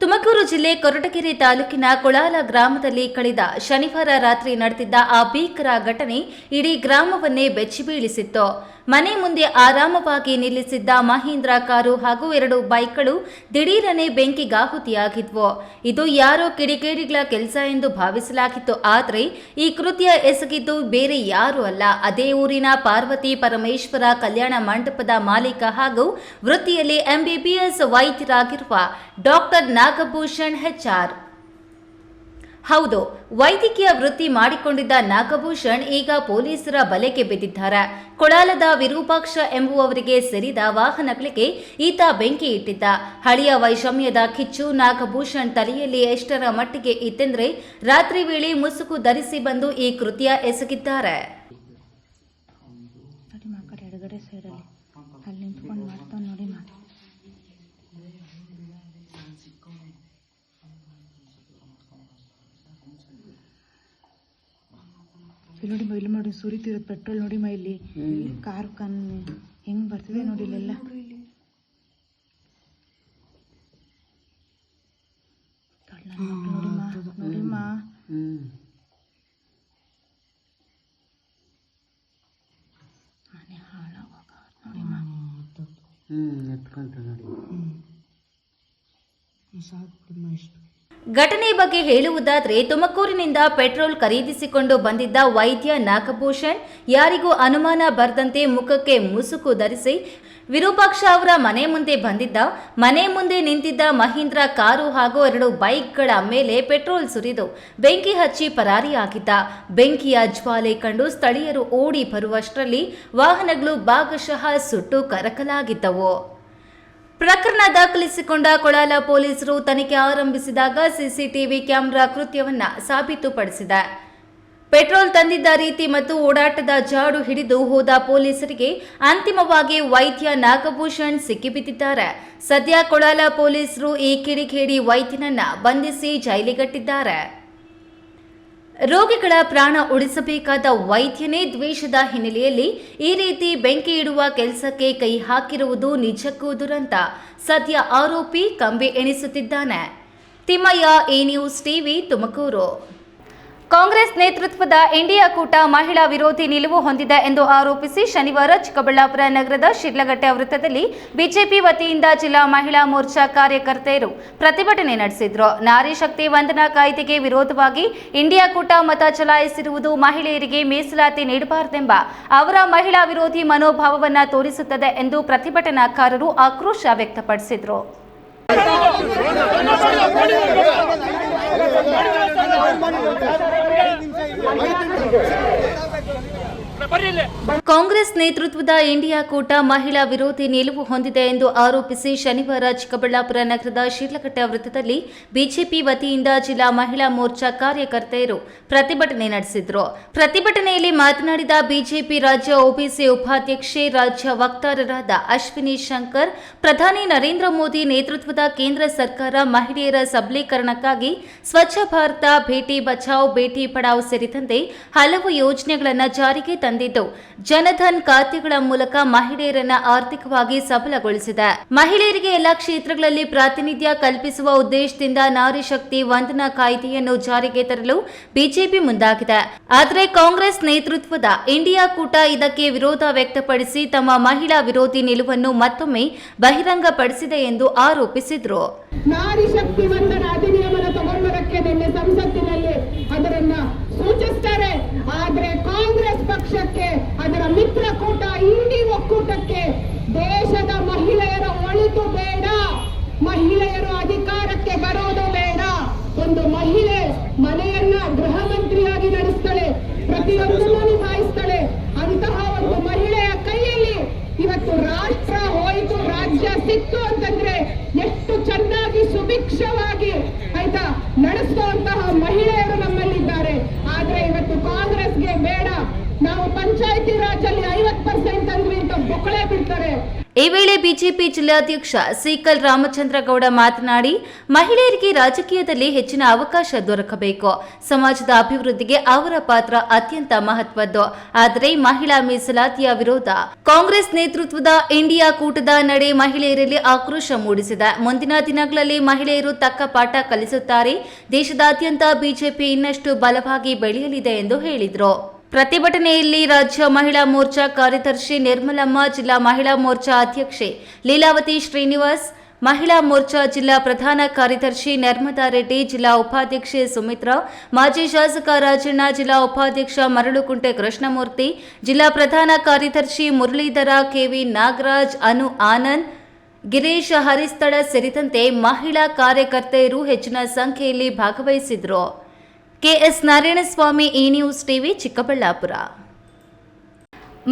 S1: ತುಮಕೂರು ಜಿಲ್ಲೆ ಕೊರಟಗೆರೆ ತಾಲೂಕಿನ ಕೊಳಾಲ ಗ್ರಾಮದಲ್ಲಿ ಕಳೆದ ಶನಿವಾರ ರಾತ್ರಿ ನಡೆದಿದ್ದ ಆ ಭೀಕರ ಘಟನೆ ಇಡೀ ಗ್ರಾಮವನ್ನೇ ಬೆಚ್ಚಿಬೀಳಿಸಿತ್ತು. ಮನೆ ಮುಂದೆ ಆರಾಮವಾಗಿ ನಿಲ್ಲಿಸಿದ್ದ ಮಹೀಂದ್ರ ಕಾರು ಹಾಗೂ 2 ಬೈಕ್ಗಳು ದಿಢೀರನೆ ಬೆಂಕಿಗಾಹುತಿಯಾಗಿದ್ವು. ಇದು ಯಾರೋ ಕಿಡಿಗೇಡಿಗಳ ಕೆಲಸ ಎಂದು ಭಾವಿಸಲಾಗಿತ್ತು. ಆದರೆ ಈ ಕೃತ್ಯ ಎಸಗಿದ್ದು ಬೇರೆ ಯಾರೂ ಅಲ್ಲ, ಅದೇ ಊರಿನ ಪಾರ್ವತಿ ಪರಮೇಶ್ವರ ಕಲ್ಯಾಣ ಮಂಟಪದ ಮಾಲೀಕ ಹಾಗೂ ವೃತ್ತಿಯಲ್ಲಿ ಎಂಬಿಬಿಎಸ್ ವೈದ್ಯರಾಗಿರುವ ಡಾಕ್ಟರ್ ನಾಗಭೂಷಣ್ HR. ಹೌದು, ವೈದ್ಯಕೀಯ ವೃತ್ತಿ ಮಾಡಿಕೊಂಡಿದ್ದ ನಾಗಭೂಷಣ್ ಈಗ ಪೊಲೀಸರ ಬಲೆಗೆ ಬಿದ್ದಿದ್ದಾರೆ. ಕೊಳಾಲದ ವಿರೂಪಾಕ್ಷ ಎಂಬುವವರಿಗೆ ಸೇರಿದ ವಾಹನಗಳಿಗೆ ಈತ ಬೆಂಕಿ ಇಟ್ಟಿದ್ದ. ಹಳೆಯ ವೈಷಮ್ಯದ ಕಿಚ್ಚು ನಾಗಭೂಷಣ್ ತಲೆಯಲ್ಲಿ ಎಷ್ಟರ ಮಟ್ಟಿಗೆ ಇತ್ತೆಂದ್ರೆ ರಾತ್ರಿ ವೇಳೆ ಮುಸುಕು ಧರಿಸಿ ಬಂದು ಈ ಕೃತ್ಯ ಎಸಗಿದ್ದಾರೆ.
S9: ಇಲ್ಲಿ ನೋಡಿ ಇಲ್ಲಿ ನೋಡಿ ಸುರಿತಿರೋದು ಪೆಟ್ರೋಲ್ ನೋಡಿ ಇಲ್ಲಿ ಕಾರ್ ಹೆಂಗ್ ಬರ್ತಿದೆ ನೋಡಿ ಇಲ್ಲೆಲ್ಲ. ನೋಡಿಮ್ಮ ಮನೆ ಹಾಳಾಗೋಗ ನೋಡಿಮ್ಮ.
S1: ಘಟನೆ ಬಗ್ಗೆ ಹೇಳುವುದಾದರೆ, ತುಮಕೂರಿನಿಂದ ಪೆಟ್ರೋಲ್ ಖರೀದಿಸಿಕೊಂಡು ಬಂದಿದ್ದ ವೈದ್ಯ ನಾಗಭೂಷಣ್ ಯಾರಿಗೂ ಅನುಮಾನ ಬರದಂತೆ ಮುಖಕ್ಕೆ ಮುಸುಕು ಧರಿಸಿ ವಿರೂಪಾಕ್ಷ ಅವರ ಮನೆ ಮುಂದೆ ಬಂದಿದ್ದ. ಮನೆ ಮುಂದೆ ನಿಂತಿದ್ದ ಮಹೀಂದ್ರ ಕಾರು ಹಾಗೂ 2 ಬೈಕ್ಗಳ ಮೇಲೆ ಪೆಟ್ರೋಲ್ ಸುರಿದು ಬೆಂಕಿ ಹಚ್ಚಿ ಪರಾರಿಯಾಗಿದ್ದ. ಬೆಂಕಿಯ ಜ್ವಾಲೆ ಕಂಡು ಸ್ಥಳೀಯರು ಓಡಿ ಬರುವಷ್ಟರಲ್ಲಿ ವಾಹನಗಳು ಭಾಗಶಃ ಸುಟ್ಟು ಕರಕಲಾಗಿದ್ದವು. ಪ್ರಕರಣ ದಾಖಲಿಸಿಕೊಂಡ ಕೊಳಾಲ ಪೊಲೀಸರು ತನಿಖೆ ಆರಂಭಿಸಿದಾಗ ಸಿಸಿಟಿವಿ ಕ್ಯಾಮೆರಾ ಕೃತ್ಯವನ್ನ ಸಾಬೀತುಪಡಿಸಿದೆ. ಪೆಟ್ರೋಲ್ ತಂದಿದ್ದ ರೀತಿ ಮತ್ತು ಓಡಾಟದ ಜಾಡು ಹಿಡಿದು ಹೋದ ಪೊಲೀಸರಿಗೆ ಅಂತಿಮವಾಗಿ ವೈದ್ಯ ನಾಗಭೂಷಣ್ ಸಿಕ್ಕಿಬಿದ್ದಿದ್ದಾರೆ. ಸದ್ಯ ಕೊಳಾಲ ಪೊಲೀಸರು ಈ ಕಿಡಿಗೇಡಿ ವೈದ್ಯನನ್ನ ಬಂಧಿಸಿ ಜೈಲಿಗಟ್ಟಿದ್ದಾರೆ. ರೋಗಿಗಳ ಪ್ರಾಣ ಉಳಿಸಬೇಕಾದ ವೈದ್ಯನೇ ದ್ವೇಷದ ಹಿನ್ನೆಲೆಯಲ್ಲಿ ಈ ರೀತಿ ಬೆಂಕಿ ಇಡುವ ಕೆಲಸಕ್ಕೆ ಕೈ ಹಾಕಿರುವುದು ನಿಜಕ್ಕೂ ದುರಂತ. ಸದ್ಯ ಆರೋಪಿ ಕಂಬಿ ಎಣಿಸುತ್ತಿದ್ದಾನೆ. Thimmaiah, A news TV, Tumakuru. Congress ನೇತೃತ್ವದ ಇಂಡಿಯಾ ಕೂಟ ಮಹಿಳಾ ವಿರೋಧಿ ನಿಲುವು ಹೊಂದಿದೆ ಎಂದು ಆರೋಪಿಸಿ ಶನಿವಾರ ಚಿಕ್ಕಬಳ್ಳಾಪುರ ನಗರದ ಶಿಡ್ಲಘಟ್ಟ ವೃತ್ತದಲ್ಲಿ ಬಿಜೆಪಿ ವತಿಯಿಂದ ಜಿಲ್ಲಾ ಮಹಿಳಾ ಮೋರ್ಚಾ ಕಾರ್ಯಕರ್ತೆಯರು ಪ್ರತಿಭಟನೆ ನಡೆಸಿದರು. ನಾರಿ ಶಕ್ತಿ ವಂದನಾ ಕಾಯ್ದೆಗೆ ವಿರೋಧವಾಗಿ ಇಂಡಿಯಾ ಕೂಟ ಮತ ಚಲಾಯಿಸಿರುವುದು ಮಹಿಳೆಯರಿಗೆ ಮೀಸಲಾತಿ ನೀಡಬಾರದೆಂಬ ಅವರ ಮಹಿಳಾ ವಿರೋಧಿ ಮನೋಭಾವವನ್ನು ತೋರಿಸುತ್ತದೆ ಎಂದು ಪ್ರತಿಭಟನಾಕಾರರು ಆಕ್ರೋಶ ವ್ಯಕ್ತಪಡಿಸಿದರು. ಕಾಂಗ್ರೆಸ್ ನೇತೃತ್ವದ ಇಂಡಿಯಾ ಕೂಟ ಮಹಿಳಾ ವಿರೋಧಿ ನಿಲುವು ಹೊಂದಿದೆ ಎಂದು ಆರೋಪಿಸಿ ಶನಿವಾರ ಚಿಕ್ಕಬಳ್ಳಾಪುರ ನಗರದ ಶಿಡ್ಲಘಟ್ಟ ವೃತ್ತದಲ್ಲಿ ಬಿಜೆಪಿ ವತಿಯಿಂದ ಜಿಲ್ಲಾ ಮಹಿಳಾ ಮೋರ್ಚಾ ಕಾರ್ಯಕರ್ತೆಯರು ಪ್ರತಿಭಟನೆ ನಡೆಸಿದರು. ಪ್ರತಿಭಟನೆಯಲ್ಲಿ ಮಾತನಾಡಿದ ಬಿಜೆಪಿ ರಾಜ್ಯ ಒಬಿಸಿ ಉಪಾಧ್ಯಕ್ಷೆ, ರಾಜ್ಯ ವಕ್ತಾರರಾದ ಅಶ್ವಿನಿ ಶಂಕರ್, ಪ್ರಧಾನಿ ನರೇಂದ್ರ ಮೋದಿ ನೇತೃತ್ವದ ಕೇಂದ್ರ ಸರ್ಕಾರ ಮಹಿಳೆಯರ ಸಬಲೀಕರಣಕ್ಕಾಗಿ ಸ್ವಚ್ಛ ಭಾರತ, ಬೇಟಿ ಬಚಾವ್, ಬೇಟಿ ಪಢಾವ್ ಸೇರಿದಂತೆ ಹಲವು ಯೋಜನೆಗಳನ್ನು ಜಾರಿಗೆ ತಂದಿದ್ದು ಜನಧನ್ ಖಾತೆಗಳ ಮೂಲಕ ಮಹಿಳೆಯರನ್ನ ಆರ್ಥಿಕವಾಗಿ ಸಬಲಗೊಳಿಸಿದೆ. ಮಹಿಳೆಯರಿಗೆ ಎಲ್ಲ ಕ್ಷೇತ್ರಗಳಲ್ಲಿ ಪ್ರಾತಿನಿಧ್ಯ ಕಲ್ಪಿಸುವ ಉದ್ದೇಶದಿಂದ ನಾರಿ ಶಕ್ತಿ ವಂದನಾ ಕಾಯ್ದೆಯನ್ನು ಜಾರಿಗೆ ತರಲು ಬಿಜೆಪಿ ಮುಂದಾಗಿದೆ. ಆದರೆ ಕಾಂಗ್ರೆಸ್ ನೇತೃತ್ವದ ಇಂಡಿಯಾ ಕೂಟ ಇದಕ್ಕೆ ವಿರೋಧ ವ್ಯಕ್ತಪಡಿಸಿ ತಮ್ಮ ಮಹಿಳಾ ವಿರೋಧಿ ನಿಲುವನ್ನು ಮತ್ತೊಮ್ಮೆ ಬಹಿರಂಗಪಡಿಸಿದೆ ಎಂದು ಆರೋಪಿಸಿದರು.
S10: ನಾರಿ ಶಕ್ತಿ ವಂದನಾ ಅಧಿನಿಯಮನ ತಗೊಂಡ್ಬರಕ್ಕೆ ನಿನ್ನೆ ಸಂಸತ್ತಿನಲ್ಲಿ ಅದರನ್ನ ಸೂಚಿಸ್ತಾರೆ. ಆದ್ರೆ ಕಾಂಗ್ರೆಸ್ ಪಕ್ಷಕ್ಕೆ, ಅದರ ಮಿತ್ರಕೂಟ ಇಂಡಿ ಒಕ್ಕೂಟಕ್ಕೆ ದೇಶದ ಮಹಿಳೆಯರ ಒಳಿತು ಬೇಡ, ಮಹಿಳೆಯರು ಅಧಿಕಾರಕ್ಕೆ ಬರೋದು ಬೇಡ. ಒಂದು ಮಹಿಳೆ ಮನೆಯನ್ನ ಗೃಹ ಮಂತ್ರಿಯಾಗಿ ನಡೆಸ್ತಾಳೆ, ಪ್ರತಿಯೊಂದನ್ನು ನಿಭಾಯಿಸ್ತಾಳೆ. ಅಂತಹ ಒಂದು ಮಹಿಳೆಯ ಕೈಯಲ್ಲಿ ಇವತ್ತು ರಾಷ್ಟ್ರ ಹೋಯಿತು, ರಾಜ್ಯ ಸಿಕ್ತು ಅಂತಂದ್ರೆ ಎಷ್ಟು ಚೆನ್ನಾಗಿ ಸುಭಿಕ್ಷವಾಗಿ ಆಯ್ತಾ ನಡೆಸುವಂತಹ ಮಹಿಳೆಯರು ನಮ್ಮಲ್ಲಿದ್ದಾರೆ. ಆದ್ರೆ ಇವತ್ತು ಕಾಂಗ್ರೆಸ್ಗೆ ಬೇಡ, ನಾವು ಪಂಚಾಯತಿ ರಾಜಲ್ಲಿ 50% ಅಂದ್ವಿ ಅಂತ ಬೊಕ್ಕಳೆ ಬಿಡ್ತಾರೆ.
S1: ಈ ವೇಳೆ ಬಿಜೆಪಿ ಜಿಲ್ಲಾಧ್ಯಕ್ಷ ಸೀಕಲ್ ರಾಮಚಂದ್ರ ಗೌಡ ಮಾತನಾಡಿ, ಮಹಿಳೆಯರಿಗೆ ರಾಜಕೀಯದಲ್ಲಿ ಹೆಚ್ಚಿನ ಅವಕಾಶ ದೊರಕಬೇಕು, ಸಮಾಜದ ಅಭಿವೃದ್ಧಿಗೆ ಅವರ ಪಾತ್ರ ಅತ್ಯಂತ ಮಹತ್ವದ್ದು. ಆದರೆ ಮಹಿಳಾ ಮೀಸಲಾತಿಯ ವಿರೋಧ ಕಾಂಗ್ರೆಸ್ ನೇತೃತ್ವದ ಇಂಡಿಯಾ ಕೂಟದ ನಡೆ ಮಹಿಳೆಯರಲ್ಲಿ ಆಕ್ರೋಶ ಮೂಡಿಸಿದೆ. ಮುಂದಿನ ದಿನಗಳಲ್ಲಿ ಮಹಿಳೆಯರು ತಕ್ಕ ಪಾಠ ಕಲಿಸುತ್ತಾರೆ. ದೇಶದಾದ್ಯಂತ ಬಿಜೆಪಿ ಇನ್ನಷ್ಟು ಬಲವಾಗಿ ಬೆಳೆಯಲಿದೆ ಎಂದು ಹೇಳಿದರು. ಪ್ರತಿಭಟನೆಯಲ್ಲಿ ರಾಜ್ಯ ಮಹಿಳಾ ಮೋರ್ಚಾ ಕಾರ್ಯದರ್ಶಿ ನಿರ್ಮಲಮ್ಮ, ಜಿಲ್ಲಾ ಮಹಿಳಾ ಮೋರ್ಚಾ ಅಧ್ಯಕ್ಷೆ ಲೀಲಾವತಿ ಶ್ರೀನಿವಾಸ್, ಮಹಿಳಾ ಮೋರ್ಚಾ ಜಿಲ್ಲಾ ಪ್ರಧಾನ ಕಾರ್ಯದರ್ಶಿ ನರ್ಮದಾ ರೆಡ್ಡಿ, ಜಿಲ್ಲಾ ಉಪಾಧ್ಯಕ್ಷೆ ಸುಮಿತ್ರಾ, ಮಾಜಿ ಶಾಸಕ ರಾಜಣ್ಣ, ಜಿಲ್ಲಾ ಉಪಾಧ್ಯಕ್ಷ ಮರಳುಕುಂಟೆ ಕೃಷ್ಣಮೂರ್ತಿ, ಜಿಲ್ಲಾ ಪ್ರಧಾನ ಕಾರ್ಯದರ್ಶಿ ಮುರಳೀಧರ, ಕೆವಿ ನಾಗರಾಜ್, ಅನು ಆನಂದ್, ಗಿರೀಶ್ ಹರಿಸ್ಥಳ ಸೇರಿದಂತೆ ಮಹಿಳಾ ಕಾರ್ಯಕರ್ತೆಯರು ಹೆಚ್ಚಿನ ಸಂಖ್ಯೆಯಲ್ಲಿ ಭಾಗವಹಿಸಿದರು. KS Narayanaswamy, E news TV, Chikkaballapur.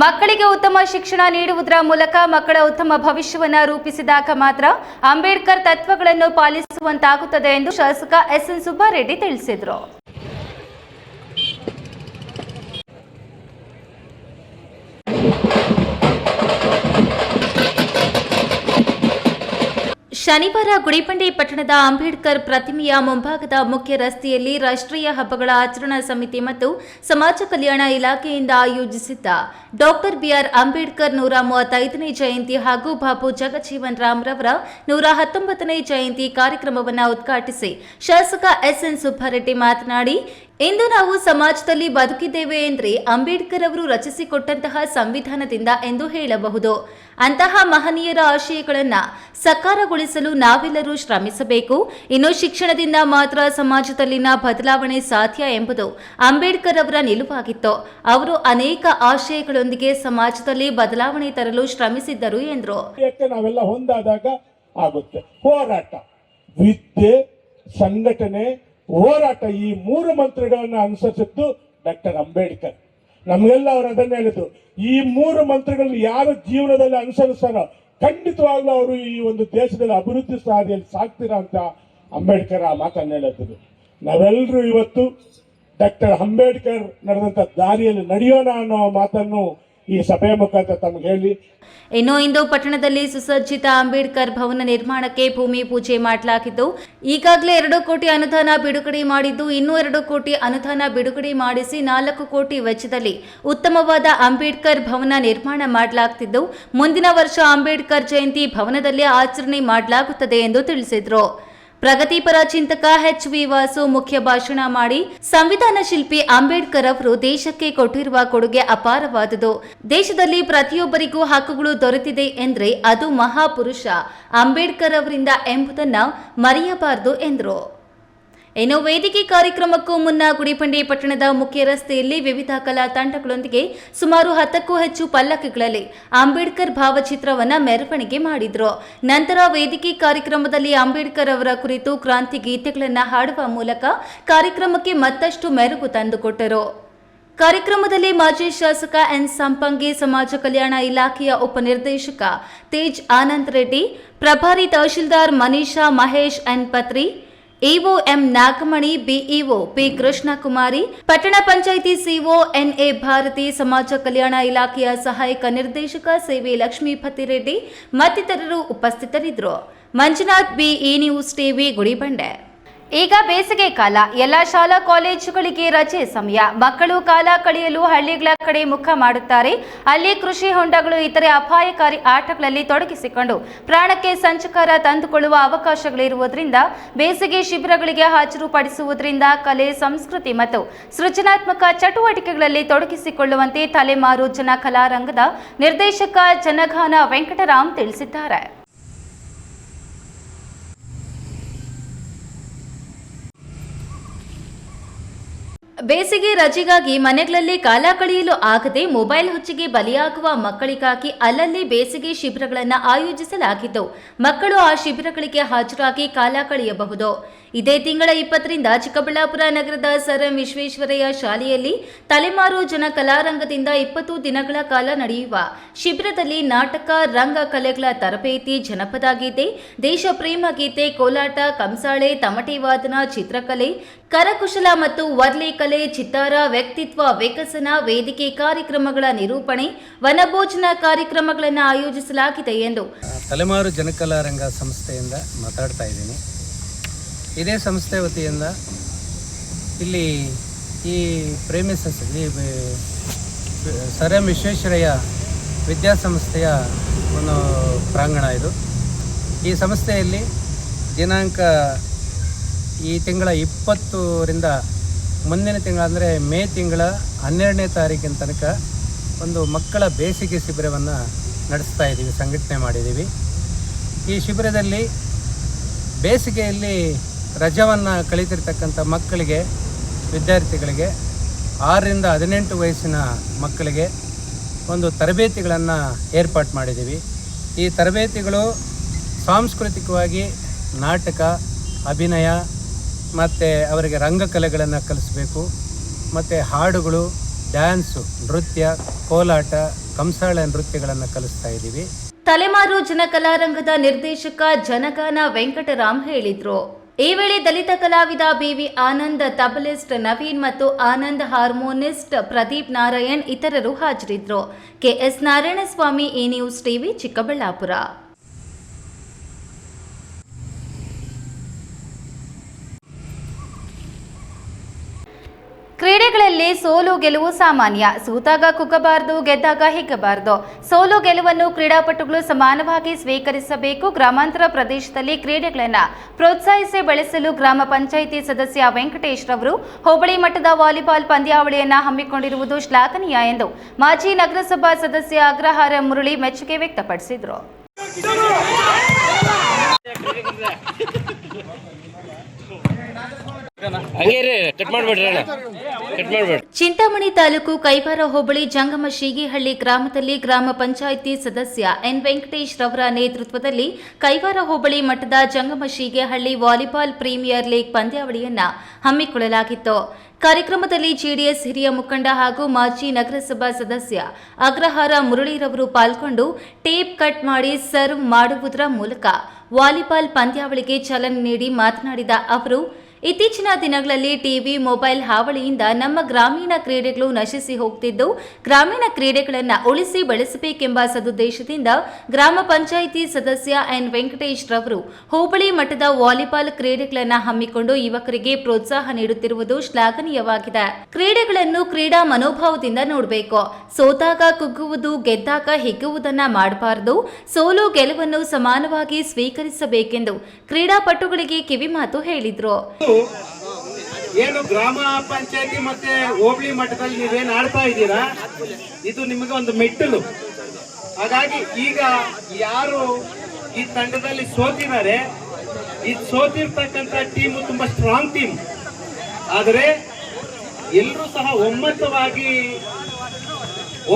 S1: ಮಕ್ಕಳಿಗೆ ಉತ್ತಮ ಶಿಕ್ಷಣ ನೀಡುವುದರ ಮೂಲಕ ಮಕ್ಕಳ ಉತ್ತಮ ಭವಿಷ್ಯವನ್ನು ರೂಪಿಸಿದಾಗ ಮಾತ್ರ ಅಂಬೇಡ್ಕರ್ ತತ್ವಗಳನ್ನು ಪಾಲಿಸುವಂತಾಗುತ್ತದೆ ಎಂದು ಶಾಸಕ ಎಸ್ಎನ್ ಸುಬ್ಬಾರೆಡ್ಡಿ ತಿಳಿಸಿದರು. ಶನಿವಾರ ಗುಡಿಬಂಡೆ ಪಟ್ಟಣದ ಅಂಬೇಡ್ಕರ್ ಪ್ರತಿಮೆಯ ಮುಂಭಾಗದ ಮುಖ್ಯ ರಸ್ತೆಯಲ್ಲಿ ರಾಷ್ಟ್ರೀಯ ಹಬ್ಬಗಳ ಆಚರಣಾ ಸಮಿತಿ ಮತ್ತು ಸಮಾಜ ಕಲ್ಯಾಣ ಇಲಾಖೆಯಿಂದ ಆಯೋಜಿಸಿದ್ದ ಡಾಕ್ಟರ್ ಬಿಆರ್ ಅಂಬೇಡ್ಕರ್ 135ನೇ ಜಯಂತಿ ಹಾಗೂ ಬಾಬು ಜಗಜೀವನ್ ರಾಮ್ ರವರ 119ನೇ ಜಯಂತಿ ಕಾರ್ಯಕ್ರಮವನ್ನು ಉದ್ಘಾಟಿಸಿ ಶಾಸಕ ಎಸ್ಎನ್ ಸುಬ್ಬಾರೆಡ್ಡಿ ಮಾತನಾಡಿ, ಇಂದು ನಾವು ಸಮಾಜದಲ್ಲಿ ಬದುಕಿದ್ದೇವೆ ಎಂದರೆ ಅಂಬೇಡ್ಕರ್ ಅವರು ರಚಿಸಿಕೊಟ್ಟಂತಹ ಸಂವಿಧಾನದಿಂದ ಎಂದು ಹೇಳಬಹುದು. ಅಂತಹ ಮಹನೀಯರ ಆಶಯಗಳನ್ನು ಸಕಾರಗೊಳಿಸಲು ನಾವೆಲ್ಲರೂ ಶ್ರಮಿಸಬೇಕು. ಇನ್ನು ಶಿಕ್ಷಣದಿಂದ ಮಾತ್ರ ಸಮಾಜದಲ್ಲಿನ ಬದಲಾವಣೆ ಸಾಧ್ಯ ಎಂಬುದು ಅಂಬೇಡ್ಕರ್ ಅವರ ನಿಲುವಾಗಿತ್ತು. ಅವರು ಅನೇಕ ಆಶಯಗಳೊಂದಿಗೆ ಸಮಾಜದಲ್ಲಿ ಬದಲಾವಣೆ ತರಲು ಶ್ರಮಿಸಿದ್ದರು ಎಂದರು.
S11: ನಾವೆಲ್ಲ ಒಂದಾದಾಗ ಆಗುತ್ತೆ. ಹೋರಾಟ, ವಿದ್ಯೆ, ಸಂಘಟನೆ, ಹೋರಾಟ, ಈ 3 ಮಂತ್ರಗಳನ್ನು ಅನುಸರಿಸಿದ್ದು ಡಾಕ್ಟರ್ ಅಂಬೇಡ್ಕರ್. ನಮಗೆಲ್ಲ ಅವರು ಅದನ್ನ ಹೇಳಿದ್ರು, ಈ 3 ಮಂತ್ರಗಳನ್ನು ಯಾರು ಜೀವನದಲ್ಲಿ ಅನುಸರಿಸ್ತಾರೋ ಖಂಡಿತವಾಗ್ಲೂ ಅವರು ಈ ಒಂದು ದೇಶದಲ್ಲಿ ಅಭಿವೃದ್ಧಿ ಸಾರಿಯಲ್ಲಿ ಸಾಕ್ತೀರಾ ಅಂತ ಅಂಬೇಡ್ಕರ್ ಆ ಮಾತನ್ನು ಹೇಳಿದ್ರು. ನಾವೆಲ್ಲರೂ ಇವತ್ತು ಡಾಕ್ಟರ್ ಅಂಬೇಡ್ಕರ್ ನಡೆದಂತ ದಾರಿಯಲ್ಲಿ ನಡೆಯೋಣ ಅನ್ನೋ ಮಾತನ್ನು ಈ ಸಭೆಯ ಮುಖಾಂತರ ತಮಗೆ ಹೇಳಿ,
S1: ಇನ್ನು ಇಂದು ಪಟ್ಟಣದಲ್ಲಿ ಸುಸಜ್ಜಿತ ಅಂಬೇಡ್ಕರ್ ಭವನ ನಿರ್ಮಾಣಕ್ಕೆ ಭೂಮಿ ಪೂಜೆ ಮಾಡಲಾಗಿದ್ದು, ಈಗಾಗಲೇ 2 ಕೋಟಿ ಅನುದಾನ ಬಿಡುಗಡೆ ಮಾಡಿದ್ದು, ಇನ್ನೂ 2 ಕೋಟಿ ಅನುದಾನ ಬಿಡುಗಡೆ ಮಾಡಿಸಿ 4 ಕೋಟಿ ವೆಚ್ಚದಲ್ಲಿ ಉತ್ತಮವಾದ ಅಂಬೇಡ್ಕರ್ ಭವನ ನಿರ್ಮಾಣ ಮಾಡಲಾಗುತ್ತಿದ್ದು, ಮುಂದಿನ ವರ್ಷ ಅಂಬೇಡ್ಕರ್ ಜಯಂತಿ ಭವನದಲ್ಲೇ ಆಚರಣೆ ಮಾಡಲಾಗುತ್ತದೆ ಎಂದು ತಿಳಿಸಿದರು. ಪ್ರಗತಿಪರ ಚಿಂತಕ ಎಚ್.ವಿ. ವಾಸು ಮುಖ್ಯ ಭಾಷಣ ಮಾಡಿ ಸಂವಿಧಾನ ಶಿಲ್ಪಿ ಅಂಬೇಡ್ಕರ್ ಅವರು ದೇಶಕ್ಕೆ ಕೊಟ್ಟಿರುವ ಕೊಡುಗೆ ಅಪಾರವಾದುದು. ದೇಶದಲ್ಲಿ ಪ್ರತಿಯೊಬ್ಬರಿಗೂ ಹಕ್ಕುಗಳು ದೊರೆತಿದೆ ಎಂದ್ರೆ ಅದು ಮಹಾಪುರುಷ ಅಂಬೇಡ್ಕರ್ ಅವರಿಂದ ಎಂಬುದನ್ನ ಮರೆಯಬಾರದು ಎಂದರು. ಇನ್ನು ವೇದಿಕೆ ಕಾರ್ಯಕ್ರಮಕ್ಕೂ ಮುನ್ನ ಗುಡಿಬಂಡೆ ಪಟ್ಟಣದ ಮುಖ್ಯ ರಸ್ತೆಯಲ್ಲಿ ವಿವಿಧ ಕಲಾ ತಂಡಗಳೊಂದಿಗೆ ಸುಮಾರು 10ಕ್ಕೂ ಹೆಚ್ಚು ಪಲ್ಲಕ್ಕಿಗಳಲ್ಲಿ ಅಂಬೇಡ್ಕರ್ ಭಾವಚಿತ್ರವನ್ನ ಮೆರವಣಿಗೆ ಮಾಡಿದ್ರು. ನಂತರ ವೇದಿಕೆ ಕಾರ್ಯಕ್ರಮದಲ್ಲಿ ಅಂಬೇಡ್ಕರ್ ಅವರ ಕುರಿತು ಕ್ರಾಂತಿ ಗೀತೆಗಳನ್ನು ಹಾಡುವ ಮೂಲಕ ಕಾರ್ಯಕ್ರಮಕ್ಕೆ ಮತ್ತಷ್ಟು ಮೆರುಗು ತಂದುಕೊಟ್ಟರು. ಕಾರ್ಯಕ್ರಮದಲ್ಲಿ ಮಾಜಿ ಶಾಸಕ ಎನ್ ಸಂಪಂಗಿ, ಸಮಾಜ ಕಲ್ಯಾಣ ಇಲಾಖೆಯ ಉಪನಿರ್ದೇಶಕ ತೇಜ್ ಆನಂದ್ ರೆಡ್ಡಿ, ಪ್ರಭಾರಿ tahsildar Manisha Mahesh N Patri, EO M Nagamani, BEO P Krishnakumari, ಪಟ್ಟಣ ಪಂಚಾಯಿತಿ ಸಿಒ ಎನ್ಎ ಭಾರತಿ, ಸಮಾಜ ಕಲ್ಯಾಣ ಇಲಾಖೆಯ ಸಹಾಯಕ ನಿರ್ದೇಶಕ ಸೇವೆ ಲಕ್ಷ್ಮೀಪತಿ ರೆಡ್ಡಿ ಮತ್ತಿತರರು ಉಪಸ್ಥಿತರಿದ್ದರು. Manjunath B, E news TV, Gudibande. ಈಗ ಬೇಸಿಗೆ ಕಾಲ, ಎಲ್ಲ ಶಾಲಾ ಕಾಲೇಜುಗಳಿಗೆ ರಜೆ ಸಮಯ. ಮಕ್ಕಳು ಕಾಲ ಕಳೆಯಲು ಹಳ್ಳಿಗಳ ಕಡೆ ಮುಖ ಮಾಡುತ್ತಾರೆ. ಅಲ್ಲಿ ಕೃಷಿ ಹೊಂಡಗಳು, ಇತರೆ ಅಪಾಯಕಾರಿ ಆಟಗಳಲ್ಲಿ ತೊಡಗಿಸಿಕೊಂಡು ಪ್ರಾಣಕ್ಕೆ ಸಂಚಕಾರ ತಂದುಕೊಳ್ಳುವ ಅವಕಾಶಗಳಿರುವುದರಿಂದ ಬೇಸಿಗೆ ಶಿಬಿರಗಳಿಗೆ ಹಾಜರುಪಡಿಸುವುದರಿಂದ ಕಲೆ, ಸಂಸ್ಕೃತಿ ಮತ್ತು ಸೃಜನಾತ್ಮಕ ಚಟುವಟಿಕೆಗಳಲ್ಲಿ ತೊಡಗಿಸಿಕೊಳ್ಳುವಂತೆ ತಲೆಮಾರು ಜನ ಕಲಾರಂಗದ ನಿರ್ದೇಶಕ ಜನಗಾನ ವೆಂಕಟರಾಮ್ ತಿಳಿಸಿದ್ದಾರೆ. ಬೇಸಿಗೆ ರಜೆಗಾಗಿ ಮನೆಗಳಲ್ಲಿ ಕಾಲ ಕಳೆಯಲು ಆಗದೆ ಮೊಬೈಲ್ ಹುಚ್ಚಿಗೆ ಬಲಿಯಾಗುವ ಮಕ್ಕಳಿಗಾಗಿ ಅಲ್ಲಲ್ಲಿ ಬೇಸಿಗೆ ಶಿಬಿರಗಳನ್ನು ಆಯೋಜಿಸಲಾಗಿದ್ದು, ಮಕ್ಕಳು ಆ ಶಿಬಿರಗಳಿಗೆ ಹಾಜರಾಗಿ ಕಾಲ ಕಳೆಯಬಹುದು. ಇದೇ ತಿಂಗಳ 20ರಿಂದ ಚಿಕ್ಕಬಳ್ಳಾಪುರ ನಗರದ ಸರ್ ಎಂ ವಿಶ್ವೇಶ್ವರಯ್ಯ ಶಾಲೆಯಲ್ಲಿ ತಲೆಮಾರು ಜನ ಕಲಾರಂಗದಿಂದ 20 ದಿನಗಳ ಕಾಲ ನಡೆಯುವ ಶಿಬಿರದಲ್ಲಿ ನಾಟಕ, ರಂಗ ಕಲೆಗಳ ತರಬೇತಿ, ಜನಪದ ಗೀತೆ, ದೇಶ ಪ್ರೇಮ ಗೀತೆ, ಕೋಲಾಟ, ಕಂಸಾಳೆ, ತಮಟೆ ವಾದನ, ಚಿತ್ರಕಲೆ, ಕರಕುಶಲ ಮತ್ತು ವರ್ಲೆ ಕಲೆ, ಚಿತ್ತಾರ, ವ್ಯಕ್ತಿತ್ವ ವಿಕಸನ, ವೇದಿಕೆ ಕಾರ್ಯಕ್ರಮಗಳ ನಿರೂಪಣೆ, ವನಭೋಜನ ಕಾರ್ಯಕ್ರಮಗಳನ್ನು ಆಯೋಜಿಸಲಾಗಿದೆ ಎಂದು
S12: ತಲೆಮಾರು ಜನಕಲಾರಂಗ ಸಂಸ್ಥೆಯಿಂದ ಮಾತಾಡ್ತಾ ಇದ್ದೀನಿ. ಇದೇ ಸಂಸ್ಥೆ ವತಿಯಿಂದ ಇಲ್ಲಿ ಈ ಪ್ರೇಮಿಸಸ್ ಸರ್ ಎಂ ವಿಶ್ವೇಶ್ವರಯ್ಯ ವಿದ್ಯಾಸಂಸ್ಥೆಯ ಒಂದು ಪ್ರಾಂಗಣ ಇದು. ಈ ಸಂಸ್ಥೆಯಲ್ಲಿ ದಿನಾಂಕ ಈ ತಿಂಗಳ 20ರಿಂದ ಮುಂದಿನ ತಿಂಗಳ ಅಂದರೆ ಮೇ ತಿಂಗಳ 12ನೇ ತಾರೀಕಿನ ತನಕ ಒಂದು ಮಕ್ಕಳ ಬೇಸಿಗೆ ಶಿಬಿರವನ್ನು ನಡೆಸ್ತಾ ಇದ್ದೀವಿ, ಸಂಘಟನೆ ಮಾಡಿದ್ದೀವಿ. ಈ ಶಿಬಿರದಲ್ಲಿ ಬೇಸಿಗೆಯಲ್ಲಿ ರಜವನ್ನು ಕಳೀತಿರ್ತಕ್ಕಂಥ ಮಕ್ಕಳಿಗೆ, ವಿದ್ಯಾರ್ಥಿಗಳಿಗೆ 6ರಿಂದ 18 ವಯಸ್ಸಿನ ಮಕ್ಕಳಿಗೆ ಒಂದು ತರಬೇತಿಗಳನ್ನು ಏರ್ಪಾಡು ಮಾಡಿದ್ದೀವಿ. ಈ ತರಬೇತಿಗಳು ಸಾಂಸ್ಕೃತಿಕವಾಗಿ ನಾಟಕ, ಅಭಿನಯ ಮತ್ತು ಅವರಿಗೆ ರಂಗಕಲೆಗಳನ್ನು ಕಲಿಸಬೇಕು. ಮತ್ತು ಹಾಡುಗಳು, ಡ್ಯಾನ್ಸು, ನೃತ್ಯ, ಕೋಲಾಟ, ಕಂಸಾಳೆ ನೃತ್ಯಗಳನ್ನು ಕಲಿಸ್ತಾ ಇದ್ದೀವಿ.
S1: ತಲೆಮಾರು ಜನ ಕಲಾರಂಗದ ನಿರ್ದೇಶಕ ಜನಗಾನ ವೆಂಕಟರಾಮ್ ಹೇಳಿದರು. ಈ ವೇಳೆ ದಲಿತ ಕಲಾವಿದ ಬಿವಿ ಆನಂದ್, ತಬಲಿಸ್ಟ್ ನವೀನ್ ಮತ್ತು ಆನಂದ್, ಹಾರ್ಮೋನಿಸ್ಟ್ ಪ್ರದೀಪ್ ನಾರಾಯಣ್ ಇತರರು ಹಾಜರಿದ್ದರು. KS Narayanaswamy, E news TV, Chikkaballapur. ಕ್ರೀಡೆಗಳಲ್ಲಿ ಸೋಲು ಗೆಲುವು ಸಾಮಾನ್ಯ. ಸೋತಾಗ ಕುಗ್ಗಬಾರದು, ಗೆದ್ದಾಗ ಹಿಗ್ಗಬಾರದು. ಸೋಲು ಗೆಲುವನ್ನು ಕ್ರೀಡಾಪಟುಗಳು ಸಮಾನವಾಗಿ ಸ್ವೀಕರಿಸಬೇಕು. ಗ್ರಾಮಾಂತರ ಪ್ರದೇಶದಲ್ಲಿ ಕ್ರೀಡೆಗಳನ್ನು ಪ್ರೋತ್ಸಾಹಿಸಿ ಬೆಳೆಸಲು ಗ್ರಾಮ ಪಂಚಾಯಿತಿ ಸದಸ್ಯ ವೆಂಕಟೇಶ್ ರವರು ಹೋಬಳಿ ಮಟ್ಟದ ವಾಲಿಬಾಲ್ ಪಂದ್ಯಾವಳಿಯನ್ನು ಹಮ್ಮಿಕೊಂಡಿರುವುದು ಶ್ಲಾಘನೀಯ ಎಂದು ಮಾಜಿ ನಗರಸಭಾ ಸದಸ್ಯ ಅಗ್ರಹಾರ ಮುರಳಿ ಮೆಚ್ಚುಗೆ ವ್ಯಕ್ತಪಡಿಸಿದರು. ಚಿಂತಾಮಣಿ ತಾಲೂಕು ಕೈವಾರ ಹೋಬಳಿ ಜಂಗಮ ಶೀಗಿಹಳ್ಳಿ ಗ್ರಾಮದಲ್ಲಿ ಗ್ರಾಮ ಪಂಚಾಯಿತಿ ಸದಸ್ಯ ಎನ್ ವೆಂಕಟೇಶ್ ರವರ ನೇತೃತ್ವದಲ್ಲಿ ಕೈವಾರ ಹೋಬಳಿ ಮಟ್ಟದ ಜಂಗಮ ಶೀಗಿಹಳ್ಳಿ ವಾಲಿಬಾಲ್ ಪ್ರೀಮಿಯರ್ ಲೀಗ್ ಪಂದ್ಯಾವಳಿಯನ್ನ ಹಮ್ಮಿಕೊಳ್ಳಲಾಗಿತ್ತು. ಕಾರ್ಯಕ್ರಮದಲ್ಲಿ ಜೆಡಿಎಸ್ ಹಿರಿಯ ಮುಖಂಡ ಹಾಗೂ ಮಾಜಿ ನಗರಸಭಾ ಸದಸ್ಯ ಅಗ್ರಹಾರ ಮುರಳಿರವರು ಪಾಲ್ಗೊಂಡು ಟೇಪ್ ಕಟ್ ಮಾಡಿ ಸರ್ವ್ ಮಾಡುವುದರ ಮೂಲಕ ವಾಲಿಬಾಲ್ ಪಂದ್ಯಾವಳಿಗೆ ಚಾಲನೆ ನೀಡಿ ಮಾತನಾಡಿದ ಅವರು, ಇತ್ತೀಚಿನ ದಿನಗಳಲ್ಲಿ ಟಿವಿ ಮೊಬೈಲ್ ಹಾವಳಿಯಿಂದ ನಮ್ಮ ಗ್ರಾಮೀಣ ಕ್ರೀಡೆಗಳು ನಶಿಸಿ ಹೋಗ್ತಿದ್ದು, ಗ್ರಾಮೀಣ ಕ್ರೀಡೆಗಳನ್ನು ಉಳಿಸಿ ಬೆಳೆಸಬೇಕೆಂಬ ಸದುದ್ದೇಶದಿಂದ ಗ್ರಾಮ ಪಂಚಾಯಿತಿ ಸದಸ್ಯ ಎನ್ ವೆಂಕಟೇಶ್ ರವರು ಹೋಬಳಿ ಮಟ್ಟದ ವಾಲಿಬಾಲ್ ಕ್ರೀಡೆಗಳನ್ನು ಹಮ್ಮಿಕೊಂಡು ಯುವಕರಿಗೆ ಪ್ರೋತ್ಸಾಹ ನೀಡುತ್ತಿರುವುದು ಶ್ಲಾಘನೀಯವಾಗಿದೆ. ಕ್ರೀಡೆಗಳನ್ನು ಕ್ರೀಡಾ ಮನೋಭಾವದಿಂದ ನೋಡಬೇಕು. ಸೋತಾಗ ಕುಗ್ಗುವುದು, ಗೆದ್ದಾಗ ಹಿಗ್ಗುವುದನ್ನ ಮಾಡಬಾರದು. ಸೋಲು ಗೆಲುವನ್ನು ಸಮಾನವಾಗಿ ಸ್ವೀಕರಿಸಬೇಕೆಂದು ಕ್ರೀಡಾಪಟುಗಳಿಗೆ ಕಿವಿಮಾತು ಹೇಳಿದ್ರು.
S5: ಏನು ಗ್ರಾಮ ಪಂಚಾಯತಿ ಮತ್ತೆ ಹೋಬಳಿ ಮಟ್ಟದಲ್ಲಿ ನೀವೇನು ಆಡ್ತಾ ಇದ್ದೀರಾ, ಇದು ನಿಮಗೆ ಒಂದು ಮೆಟ್ಟಲು. ಹಾಗಾಗಿ ಈಗ ಯಾರು ಈ ತಂಡದಲ್ಲಿ ಸೋತಿದ್ದಾರೆ, ಈ ಸೋತಿರ್ತಕ್ಕಂಥ ಟೀಮು ತುಂಬಾ ಸ್ಟ್ರಾಂಗ್ ಟೀಮ್. ಆದರೆ ಎಲ್ಲರೂ ಸಹ ಒಮ್ಮತವಾಗಿ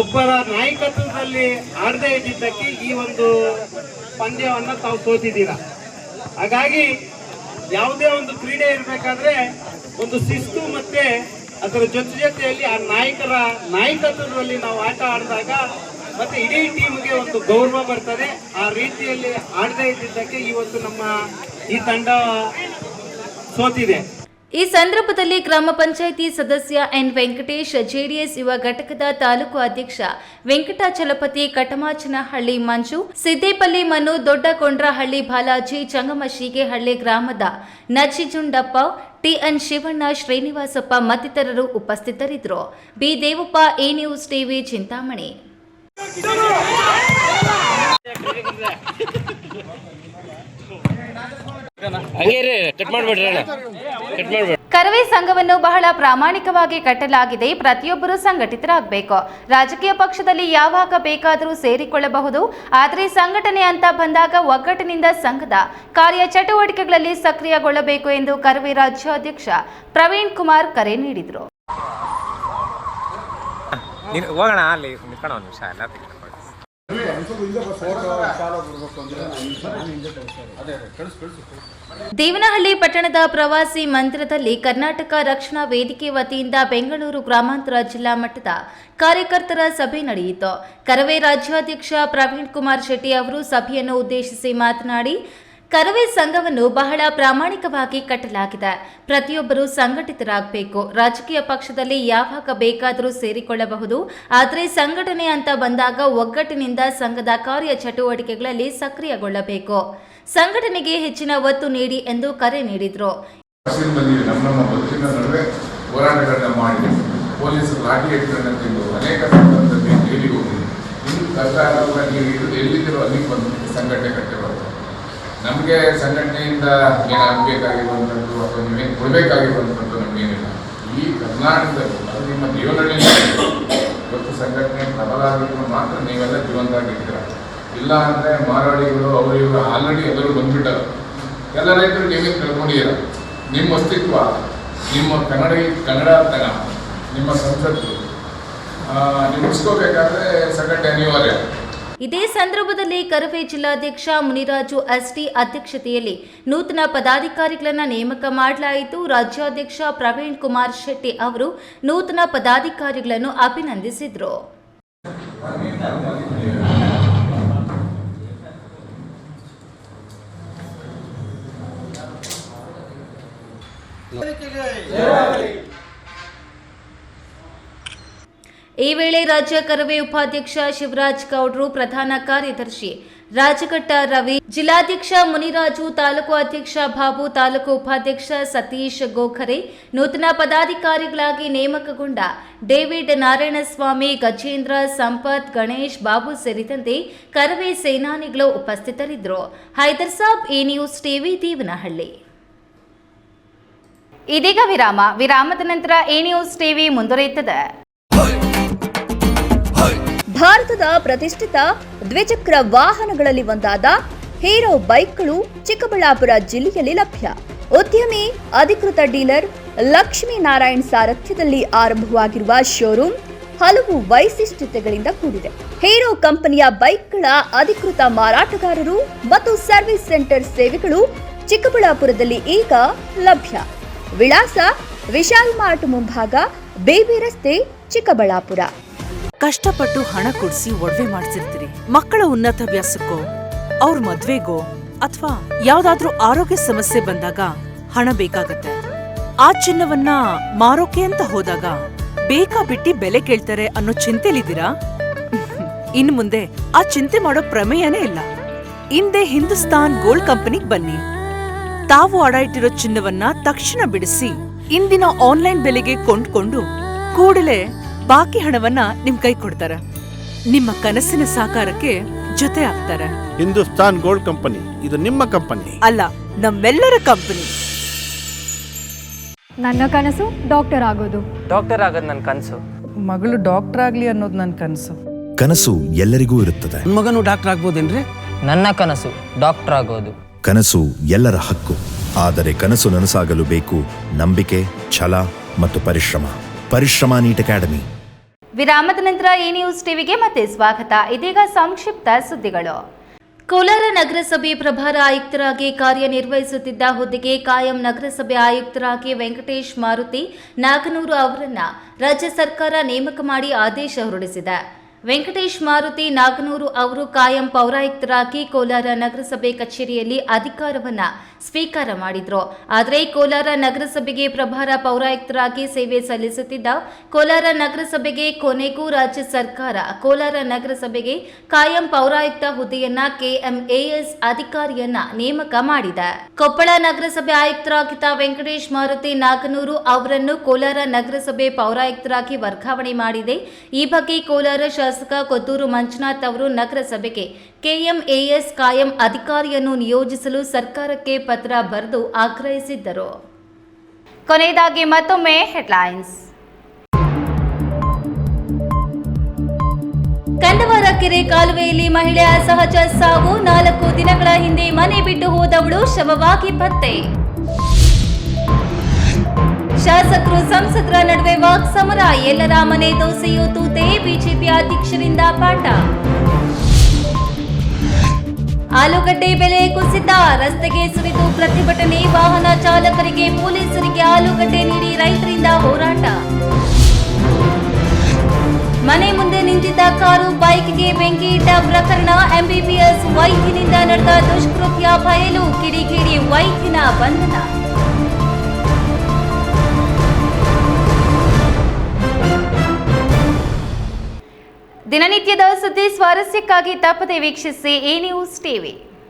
S5: ಒಬ್ಬರ ನಾಯಕತ್ವದಲ್ಲಿ ಆಡದೇ ಇದ್ದಿದ್ದಕ್ಕೆ ಈ ಒಂದು ಪಂದ್ಯವನ್ನು ತಾವು ಸೋತಿದ್ದೀರಾ. ಹಾಗಾಗಿ ಯಾವುದೇ ಒಂದು ಕ್ರೀಡೆ ಇರಬೇಕಾದ್ರೆ ಒಂದು ಶಿಸ್ತು ಮತ್ತೆ ಅದರ ಜೊತೆಯಲ್ಲಿ ಆ ನಾಯಕರ ನಾಯಕತ್ವದಲ್ಲಿ ನಾವು ಆಟ ಆಡಿದಾಗ ಮತ್ತೆ ಇಡೀ ಟೀಮ್ಗೆ ಒಂದು ಗೌರವ ಬರ್ತದೆ. ಆ ರೀತಿಯಲ್ಲಿ ಆಡದೇ ಇದ್ದಿದ್ದಕ್ಕೆ ಇವತ್ತು ನಮ್ಮ ಈ ತಂಡ ಸೋತಿದೆ.
S1: ಈ ಸಂದರ್ಭದಲ್ಲಿ ಗ್ರಾಮ ಪಂಚಾಯಿತಿ ಸದಸ್ಯ ಎನ್ ವೆಂಕಟೇಶ್, ಜೆಡಿಎಸ್ ಯುವ ಘಟಕದ ತಾಲೂಕು ಅಧ್ಯಕ್ಷ ವೆಂಕಟಾಚಲಪತಿ, ಕಟಮಾಚನಹಳ್ಳಿ ಮಂಜು, ಸಿದ್ದೇಪಲ್ಲಿ ಮನು, ದೊಡ್ಡಕೊಂಡ್ರಹಳ್ಳಿ ಬಾಲಾಜಿ, ಚಂಗಮಶಿಗೆಹಳ್ಳಿ ಗ್ರಾಮದ ನಚಿಜುಂಡಪ್ಪ, ಟಿಎನ್ ಶಿವಣ್ಣ, ಶ್ರೀನಿವಾಸಪ್ಪ ಮತ್ತಿತರರು ಉಪಸ್ಥಿತರಿದ್ದರು. B Devappa, A news TV, Chintamani. Karave ಸಂಘವನ್ನು ಬಹಳ ಪ್ರಾಮಾಣಿಕವಾಗಿ ಕಟ್ಟಲಾಗಿದೆ. ಪ್ರತಿಯೊಬ್ಬರೂ ಸಂಘಟಿತರಾಗಬೇಕು. ರಾಜಕೀಯ ಪಕ್ಷದಲ್ಲಿ ಯಾವಾಗ ಬೇಕಾದರೂ ಸೇರಿಕೊಳ್ಳಬಹುದು. ಆದರೆ ಸಂಘಟನೆ ಅಂತ ಬಂದಾಗ ಒಗ್ಗಟ್ಟಿನಿಂದ ಸಂಘದ ಕಾರ್ಯಚಟುವಟಿಕೆಗಳಲ್ಲಿ ಸಕ್ರಿಯಗೊಳ್ಳಬೇಕು ಎಂದು ಕರವೇ ರಾಜ್ಯಾಧ್ಯಕ್ಷ ಪ್ರವೀಣ್ ಕುಮಾರ್ ಕರೆ ನೀಡಿದರು. ದೇವನಹಳ್ಳಿ ಪಟ್ಟಣದ ಪ್ರವಾಸಿ ಮಂದಿರದಲ್ಲಿ ಕರ್ನಾಟಕ ರಕ್ಷಣಾ ವೇದಿಕೆ ವತಿಯಿಂದ ಬೆಂಗಳೂರು ಗ್ರಾಮಾಂತರ ಜಿಲ್ಲಾ ಮಟ್ಟದ ಕಾರ್ಯಕರ್ತರ ಸಭೆ ನಡೆಯಿತು. ಕರವೇ ರಾಜ್ಯಾಧ್ಯಕ್ಷ ಪ್ರವೀಣ್ ಕುಮಾರ್ ಶೆಟ್ಟಿ ಅವರು ಸಭೆಯನ್ನು ಉದ್ದೇಶಿಸಿ ಮಾತನಾಡಿ, ಕರವೇ ಸಂಘವನ್ನು ಬಹಳ ಪ್ರಾಮಾಣಿಕವಾಗಿ ಕಟ್ಟಲಾಗಿದೆ. ಪ್ರತಿಯೊಬ್ಬರೂ ಸಂಘಟಿತರಾಗಬೇಕು. ರಾಜಕೀಯ ಪಕ್ಷದಲ್ಲಿ ಯಾವಾಗ ಬೇಕಾದರೂ ಸೇರಿಕೊಳ್ಳಬಹುದು. ಆದರೆ ಸಂಘಟನೆ ಅಂತ ಬಂದಾಗ ಒಗ್ಗಟ್ಟಿನಿಂದ ಸಂಘದ ಕಾರ್ಯಚಟುವಟಿಕೆಗಳಲ್ಲಿ ಸಕ್ರಿಯಗೊಳ್ಳಬೇಕು. ಸಂಘಟನೆಗೆ ಹೆಚ್ಚಿನ ಒತ್ತು ನೀಡಿ ಎಂದು ಕರೆ ನೀಡಿದರು.
S13: ನಮ್ಮ ಬದುಕಿನ ನಡುವೆ ಹೋರಾಟಗಳನ್ನ ಮಾಡಿ ಪೊಲೀಸರು ಲಾಠಿ ಎತ್ತುಗಳನ್ನ ತಿಂದು ಅನೇಕ ಸಂದರ್ಭದಲ್ಲಿ ಜೈಲಿಗೆ ಹೋಗಿ ಇನ್ನು ಸರ್ಕಾರ ನೀವು ಎಲ್ಲಿದ್ದೀರೋ ಅಲ್ಲಿಗೆ ಬಂದು ಸಂಘಟನೆ ಕಟ್ಟಿರೋದು. ನಮಗೆ ಸಂಘಟನೆಯಿಂದ ಏನು ಆಗಬೇಕಾಗಿರುವಂಥದ್ದು ಅಥವಾ ನೀವೇನು ಕೊಡಬೇಕಾಗಿರುವಂಥದ್ದು ನಮಗೇನಿಲ್ಲ. ಈ ಕರ್ನಾಟಕದಲ್ಲಿ ಅದು ನಿಮ್ಮ ಜೀವನದಲ್ಲಿ ಇವತ್ತು ಸಂಘಟನೆ ಪ್ರಬಲ ಆಗಿದ್ರು ಮಾತ್ರ ನೀವೆಲ್ಲ ಜೀವಂತವಾಗಿರ್ತೀರ. ಇಲ್ಲ ಅಂದರೆ ಮಾರಾಳಿಗಳು ಅವರು ಇವರು ಆಲ್ರೆಡಿ ಎಲ್ಲರೂ ಬಂದ್ಬಿಟ್ಟಾರ. ಎಲ್ಲ ರೈತರು ನೀವೇನು ತಿಳ್ಕೊಂಡಿದ್ದೀರ. ನಿಮ್ಮ ಅಸ್ತಿತ್ವ, ನಿಮ್ಮ ಕನ್ನಡತನ, ನಿಮ್ಮ ಸಂಸತ್ತು ನೀವು ಉಳಿಸ್ಕೋಬೇಕಾದ್ರೆ ಸಂಘಟನೆ ಅನಿವಾರ್ಯ.
S1: ಇದೇ ಸಂದರ್ಭದಲ್ಲಿ ಕರವೇ ಜಿಲ್ಲಾಧ್ಯಕ್ಷ ಮುನಿರಾಜು ಎಸ್ಟಿ ಅಧ್ಯಕ್ಷತೆಯಲ್ಲಿ ನೂತನ ಪದಾಧಿಕಾರಿಗಳನ್ನು ನೇಮಕ ಮಾಡಲಾಯಿತು. ರಾಜ್ಯಾಧ್ಯಕ್ಷ ಪ್ರವೀಣ್ ಕುಮಾರ್ ಶೆಟ್ಟಿ ಅವರು ನೂತನ ಪದಾಧಿಕಾರಿಗಳನ್ನು ಅಭಿನಂದಿಸಿದರು. ಈ ವೇಳೆ ರಾಜ್ಯ ಕರವೇ ಉಪಾಧ್ಯಕ್ಷ ಶಿವರಾಜ್ ಗೌಡ್ರು, ಪ್ರಧಾನ ಕಾರ್ಯದರ್ಶಿ ರಾಜಘಟ್ಟ ರವಿ, ಜಿಲ್ಲಾಧ್ಯಕ್ಷ ಮುನಿರಾಜು, ತಾಲೂಕು ಅಧ್ಯಕ್ಷ ಬಾಬು, ತಾಲೂಕು ಉಪಾಧ್ಯಕ್ಷ ಸತೀಶ್ ಗೋಖರೆ, ನೂತನ ಪದಾಧಿಕಾರಿಗಳಾಗಿ ನೇಮಕಗೊಂಡ ಡೇವಿಡ್ ನಾರಾಯಣಸ್ವಾಮಿ, ಗಜೇಂದ್ರ, ಸಂಪತ್, ಗಣೇಶ್, ಬಾಬು ಸೇರಿದಂತೆ ಕರವೇ ಸೇನಾನಿಗಳು ಉಪಸ್ಥಿತರಿದ್ದರು. Haider Saab, A news TV, Devanahalli. ಇದೀಗ ವಿರಾಮದ ನಂತರ ಎ ನ್ಯೂಸ್ ಟಿವಿ ಮುಂದುವರಿಯುತ್ತದೆ.
S6: ಭಾರತದ ಪ್ರತಿಷ್ಠಿತ ದ್ವಿಚಕ್ರ ವಾಹನಗಳಲ್ಲಿ ಒಂದಾದ ಹೀರೋ ಬೈಕ್ಗಳು ಚಿಕ್ಕಬಳ್ಳಾಪುರ ಜಿಲ್ಲೆಯಲ್ಲಿ ಲಭ್ಯ. ಉದ್ಯಮಿ ಅಧಿಕೃತ ಡೀಲರ್ ಲಕ್ಷ್ಮೀನಾರಾಯಣ್ ಸಾರಥ್ಯದಲ್ಲಿ ಆರಂಭವಾಗಿರುವ ಶೋರೂಮ್ ಹಲವು ವೈಶಿಷ್ಟ್ಯತೆಗಳಿಂದ ಕೂಡಿದೆ. ಹೀರೋ ಕಂಪನಿಯ ಬೈಕ್ಗಳ ಅಧಿಕೃತ ಮಾರಾಟಗಾರರು ಮತ್ತು ಸರ್ವಿಸ್ ಸೆಂಟರ್ ಸೇವೆಗಳು ಚಿಕ್ಕಬಳ್ಳಾಪುರದಲ್ಲಿ ಈಗ ಲಭ್ಯ. ವಿಳಾಸ ವಿಶಾಲ್ ಮಾರ್ಟ್ ಮುಂಭಾಗ, ಬೇಬಿ ರಸ್ತೆ, ಚಿಕ್ಕಬಳ್ಳಾಪುರ.
S14: ಕಷ್ಟಪಟ್ಟು ಹಣ ಕೊಡಿಸಿ ಒಡವೆ ಮಾಡಿಸಿರ್ತೀರಿ. ಮಕ್ಕಳ ಉನ್ನತಾಭ್ಯಾಸಕ್ಕೋ, ಅವ್ರ ಮದ್ವೆಗೋ ಅಥವಾ ಯಾವ್ದಾದ್ರೂ ಆರೋಗ್ಯ ಸಮಸ್ಯೆ ಬಂದಾಗ ಹಣ ಬೇಕಾಗತ್ತೆ. ಆ ಚಿನ್ನವನ್ನ ಮಾರೋಕೆ ಅಂತ ಹೋದಾಗ ಬೇಕಾಬಿಟ್ಟಿ ಬೆಲೆ ಕೇಳ್ತಾರೆ ಅನ್ನೋ ಚಿಂತೆಲಿದ್ದೀರಾ? ಇನ್ನು ಮುಂದೆ ಆ ಚಿಂತೆ ಮಾಡೋ ಪ್ರಮೇಯನೇ ಇಲ್ಲ. ಹಿಂದೆ ಹಿಂದೂಸ್ತಾನ್ ಗೋಲ್ಡ್ ಕಂಪನಿಗೆ ಬನ್ನಿ. ತಾವು ಅಡ ಇಟ್ಟಿರೋ ಚಿನ್ನವನ್ನ ತಕ್ಷಣ ಬಿಡಿಸಿ ಇಂದಿನ ಆನ್ಲೈನ್ ಬೆಲೆಗೆ ಕೊಂಡ್ಕೊಂಡು ಕೂಡಲೇ ಬಾಕಿ ಹಣವನ್ನ ನಿಮ್ ಕೈ ಕೊಡ್ತಾರೆ. ನಿಮ್ಮ ಕನಸಿನ ಸಾಕಾರಕ್ಕೆ ಜೊತೆ ಆಗ್ತಾರೆ.
S15: ಹಿಂದೂಸ್ತಾನ್ ಗೋಲ್ಡ್ ಕಂಪನಿ ಇದು ನಿಮ್ಮ ಕಂಪನಿ
S14: ಅಲ್ಲ, ನಮ್ಮೆಲ್ಲರ ಕಂಪನಿ.
S9: ನನ್ನ ಕನಸು ಡಾಕ್ಟರ್ ಆಗೋದು.
S12: ಡಾಕ್ಟರ್ ಆಗೋದು ನನ್ನ ಕನಸು.
S9: ಮಗಳು ಡಾಕ್ಟರ್ ಆಗ್ಲಿ ಅನ್ನೋದು ನನ್ನ ಕನಸು.
S15: ಕನಸು ಎಲ್ಲರಿಗೂ ಇರುತ್ತದೆ.
S12: ಮಗನು ಡಾಕ್ಟರ್ ಆಗ್ಬೋದೇನ್ರಿ? ನನ್ನ ಕನಸು ಡಾಕ್ಟರ್ ಆಗೋದು.
S15: ಕನಸು ಎಲ್ಲರ ಹಕ್ಕು. ಆದರೆ ಕನಸು ನನಸಾಗಲು ಬೇಕು ನಂಬಿಕೆ, ಛಲ ಮತ್ತು ಪರಿಶ್ರಮ ನೀಟ್ ಅಕಾಡೆಮಿ.
S1: ವಿರಾಮದ ನಂತರ ಈ ನ್ಯೂಸ್ ಟಿವಿಗೆ ಮತ್ತೆ ಸ್ವಾಗತ. ಇದೀಗ ಸಂಕ್ಷಿಪ್ತ ಸುದ್ದಿಗಳು. ಕೋಲಾರ ನಗರಸಭೆ ಪ್ರಭಾರ ಆಯುಕ್ತರಾಗಿ ಕಾರ್ಯನಿರ್ವಹಿಸುತ್ತಿದ್ದ ಹುದ್ದೆಗೆ ಕಾಯಂ ನಗರಸಭೆ ಆಯುಕ್ತರಾಗಿ ವೆಂಕಟೇಶ್ ಮಾರುತಿ ನಾಗನೂರು ಅವರನ್ನ ರಾಜ್ಯ ಸರ್ಕಾರ ನೇಮಕ ಮಾಡಿ ಆದೇಶ ಹೊರಡಿಸಿದೆ. ವೆಂಕಟೇಶ್ ಮಾರುತಿ ನಾಗನೂರು ಅವರು ಕಾಯಂ ಪೌರಾಯುಕ್ತರಾಗಿ ಕೋಲಾರ ನಗರಸಭೆ ಕಚೇರಿಯಲ್ಲಿ ಅಧಿಕಾರವನ್ನ ಸ್ವೀಕಾರ ಮಾಡಿದ್ರು. ಆದರೆ ಕೋಲಾರ ನಗರಸಭೆಗೆ ಪ್ರಭಾರ ಪೌರಾಯುಕ್ತರಾಗಿ ಸೇವೆ ಸಲ್ಲಿಸುತ್ತಿದ್ದ ಕೋಲಾರ ನಗರಸಭೆಗೆ ಕೊನೆಗೂ ರಾಜ್ಯ ಸರ್ಕಾರ ಕೋಲಾರ ನಗರಸಭೆಗೆ ಕಾಯಂ ಪೌರಾಯುಕ್ತ ಹುದ್ದೆಯನ್ನ ಕೆಎಂಎಎಸ್ ಅಧಿಕಾರಿಯನ್ನ ನೇಮಕ ಮಾಡಿದೆ. ಕೊಪ್ಪಳ ನಗರಸಭೆ ಆಯುಕ್ತರಾಗಿದ್ದ ವೆಂಕಟೇಶ್ ಮಾರುತಿ ನಾಗನೂರು ಅವರನ್ನು ಕೋಲಾರ ನಗರಸಭೆ ಪೌರಾಯುಕ್ತರಾಗಿ ವರ್ಗಾವಣೆ ಮಾಡಿದೆ. ಈ ಬಗ್ಗೆ ಕೋಲಾರ ಶಾಸಕ ಕೊತ್ತೂರು ಮಂಜುನಾಥ್ ಅವರು ನಗರಸಭೆಗೆ ಕೆಎಂಎಎಸ್ ಕಾಯಂ ಅಧಿಕಾರಿಯನ್ನು ನಿಯೋಜಿಸಲು ಸರ್ಕಾರಕ್ಕೆ ಪತ್ರ ಬರೆದು ಆಗ್ರಹಿಸಿದ್ದರು. ಕೊನೆಯದಾಗಿ ಮತ್ತೊಮ್ಮೆ ಹೆಡ್ಲೈನ್ಸ್. ಕಂದವಾರ ಕೆರೆ ಕಾಲುವೆಯಲ್ಲಿ ಮಹಿಳೆ ಅಸಹಜ ಸಾವು. 4 ದಿನಗಳ ಹಿಂದೆ ಮನೆ ಬಿಟ್ಟು ಹೋದವಳು ಶವವಾಗಿ ಪತ್ತೆ. ಶಾಸಕರು ಸಂಸದರ ನಡುವೆ ವಾಕ್ಸಮರ. ಎಲ್ಲರ ಮನೆ ದೋಸೆಯೂ ತೂತೆ. ಬಿಜೆಪಿ ಅಧ್ಯಕ್ಷರಿಂದ ಪಾಠ. ಆಲೂಗಡ್ಡೆ ಬೆಲೆ ಕುಸಿತ. ರಸ್ತೆಗೆ ಸುರಿದು ಪ್ರತಿಭಟನೆ. ವಾಹನ ಚಾಲಕರಿಗೆ ಪೊಲೀಸರಿಗೆ ಆಲೂಗಡ್ಡೆ ನೀಡಿ ರೈತರಿಂದ ಹೋರಾಟ. ಮನೆ ಮುಂದೆ ನಿಂತಿದ್ದ ಕಾರು ಬೈಕ್ಗೆ ಬೆಂಕಿ ಇಟ್ಟ ಪ್ರಕರಣ. ಎಂಬಿಬಿಎಸ್ ವೈದ್ಯನಿಂದ ನಡೆದ ದುಷ್ಕೃತ್ಯ ಬಯಲು. ಕಿಡಿಗೇಡಿ ವೈದ್ಯನ ಬಂಧನ. ದಿನನಿತ್ಯದ ಸುದ್ದಿ ಸ್ವಾರಸ್ಯಕ್ಕಾಗಿ ತಪ್ಪದೆ ವೀಕ್ಷಿಸಿ ಈ ನ್ಯೂಸ್ ಟಿವಿ.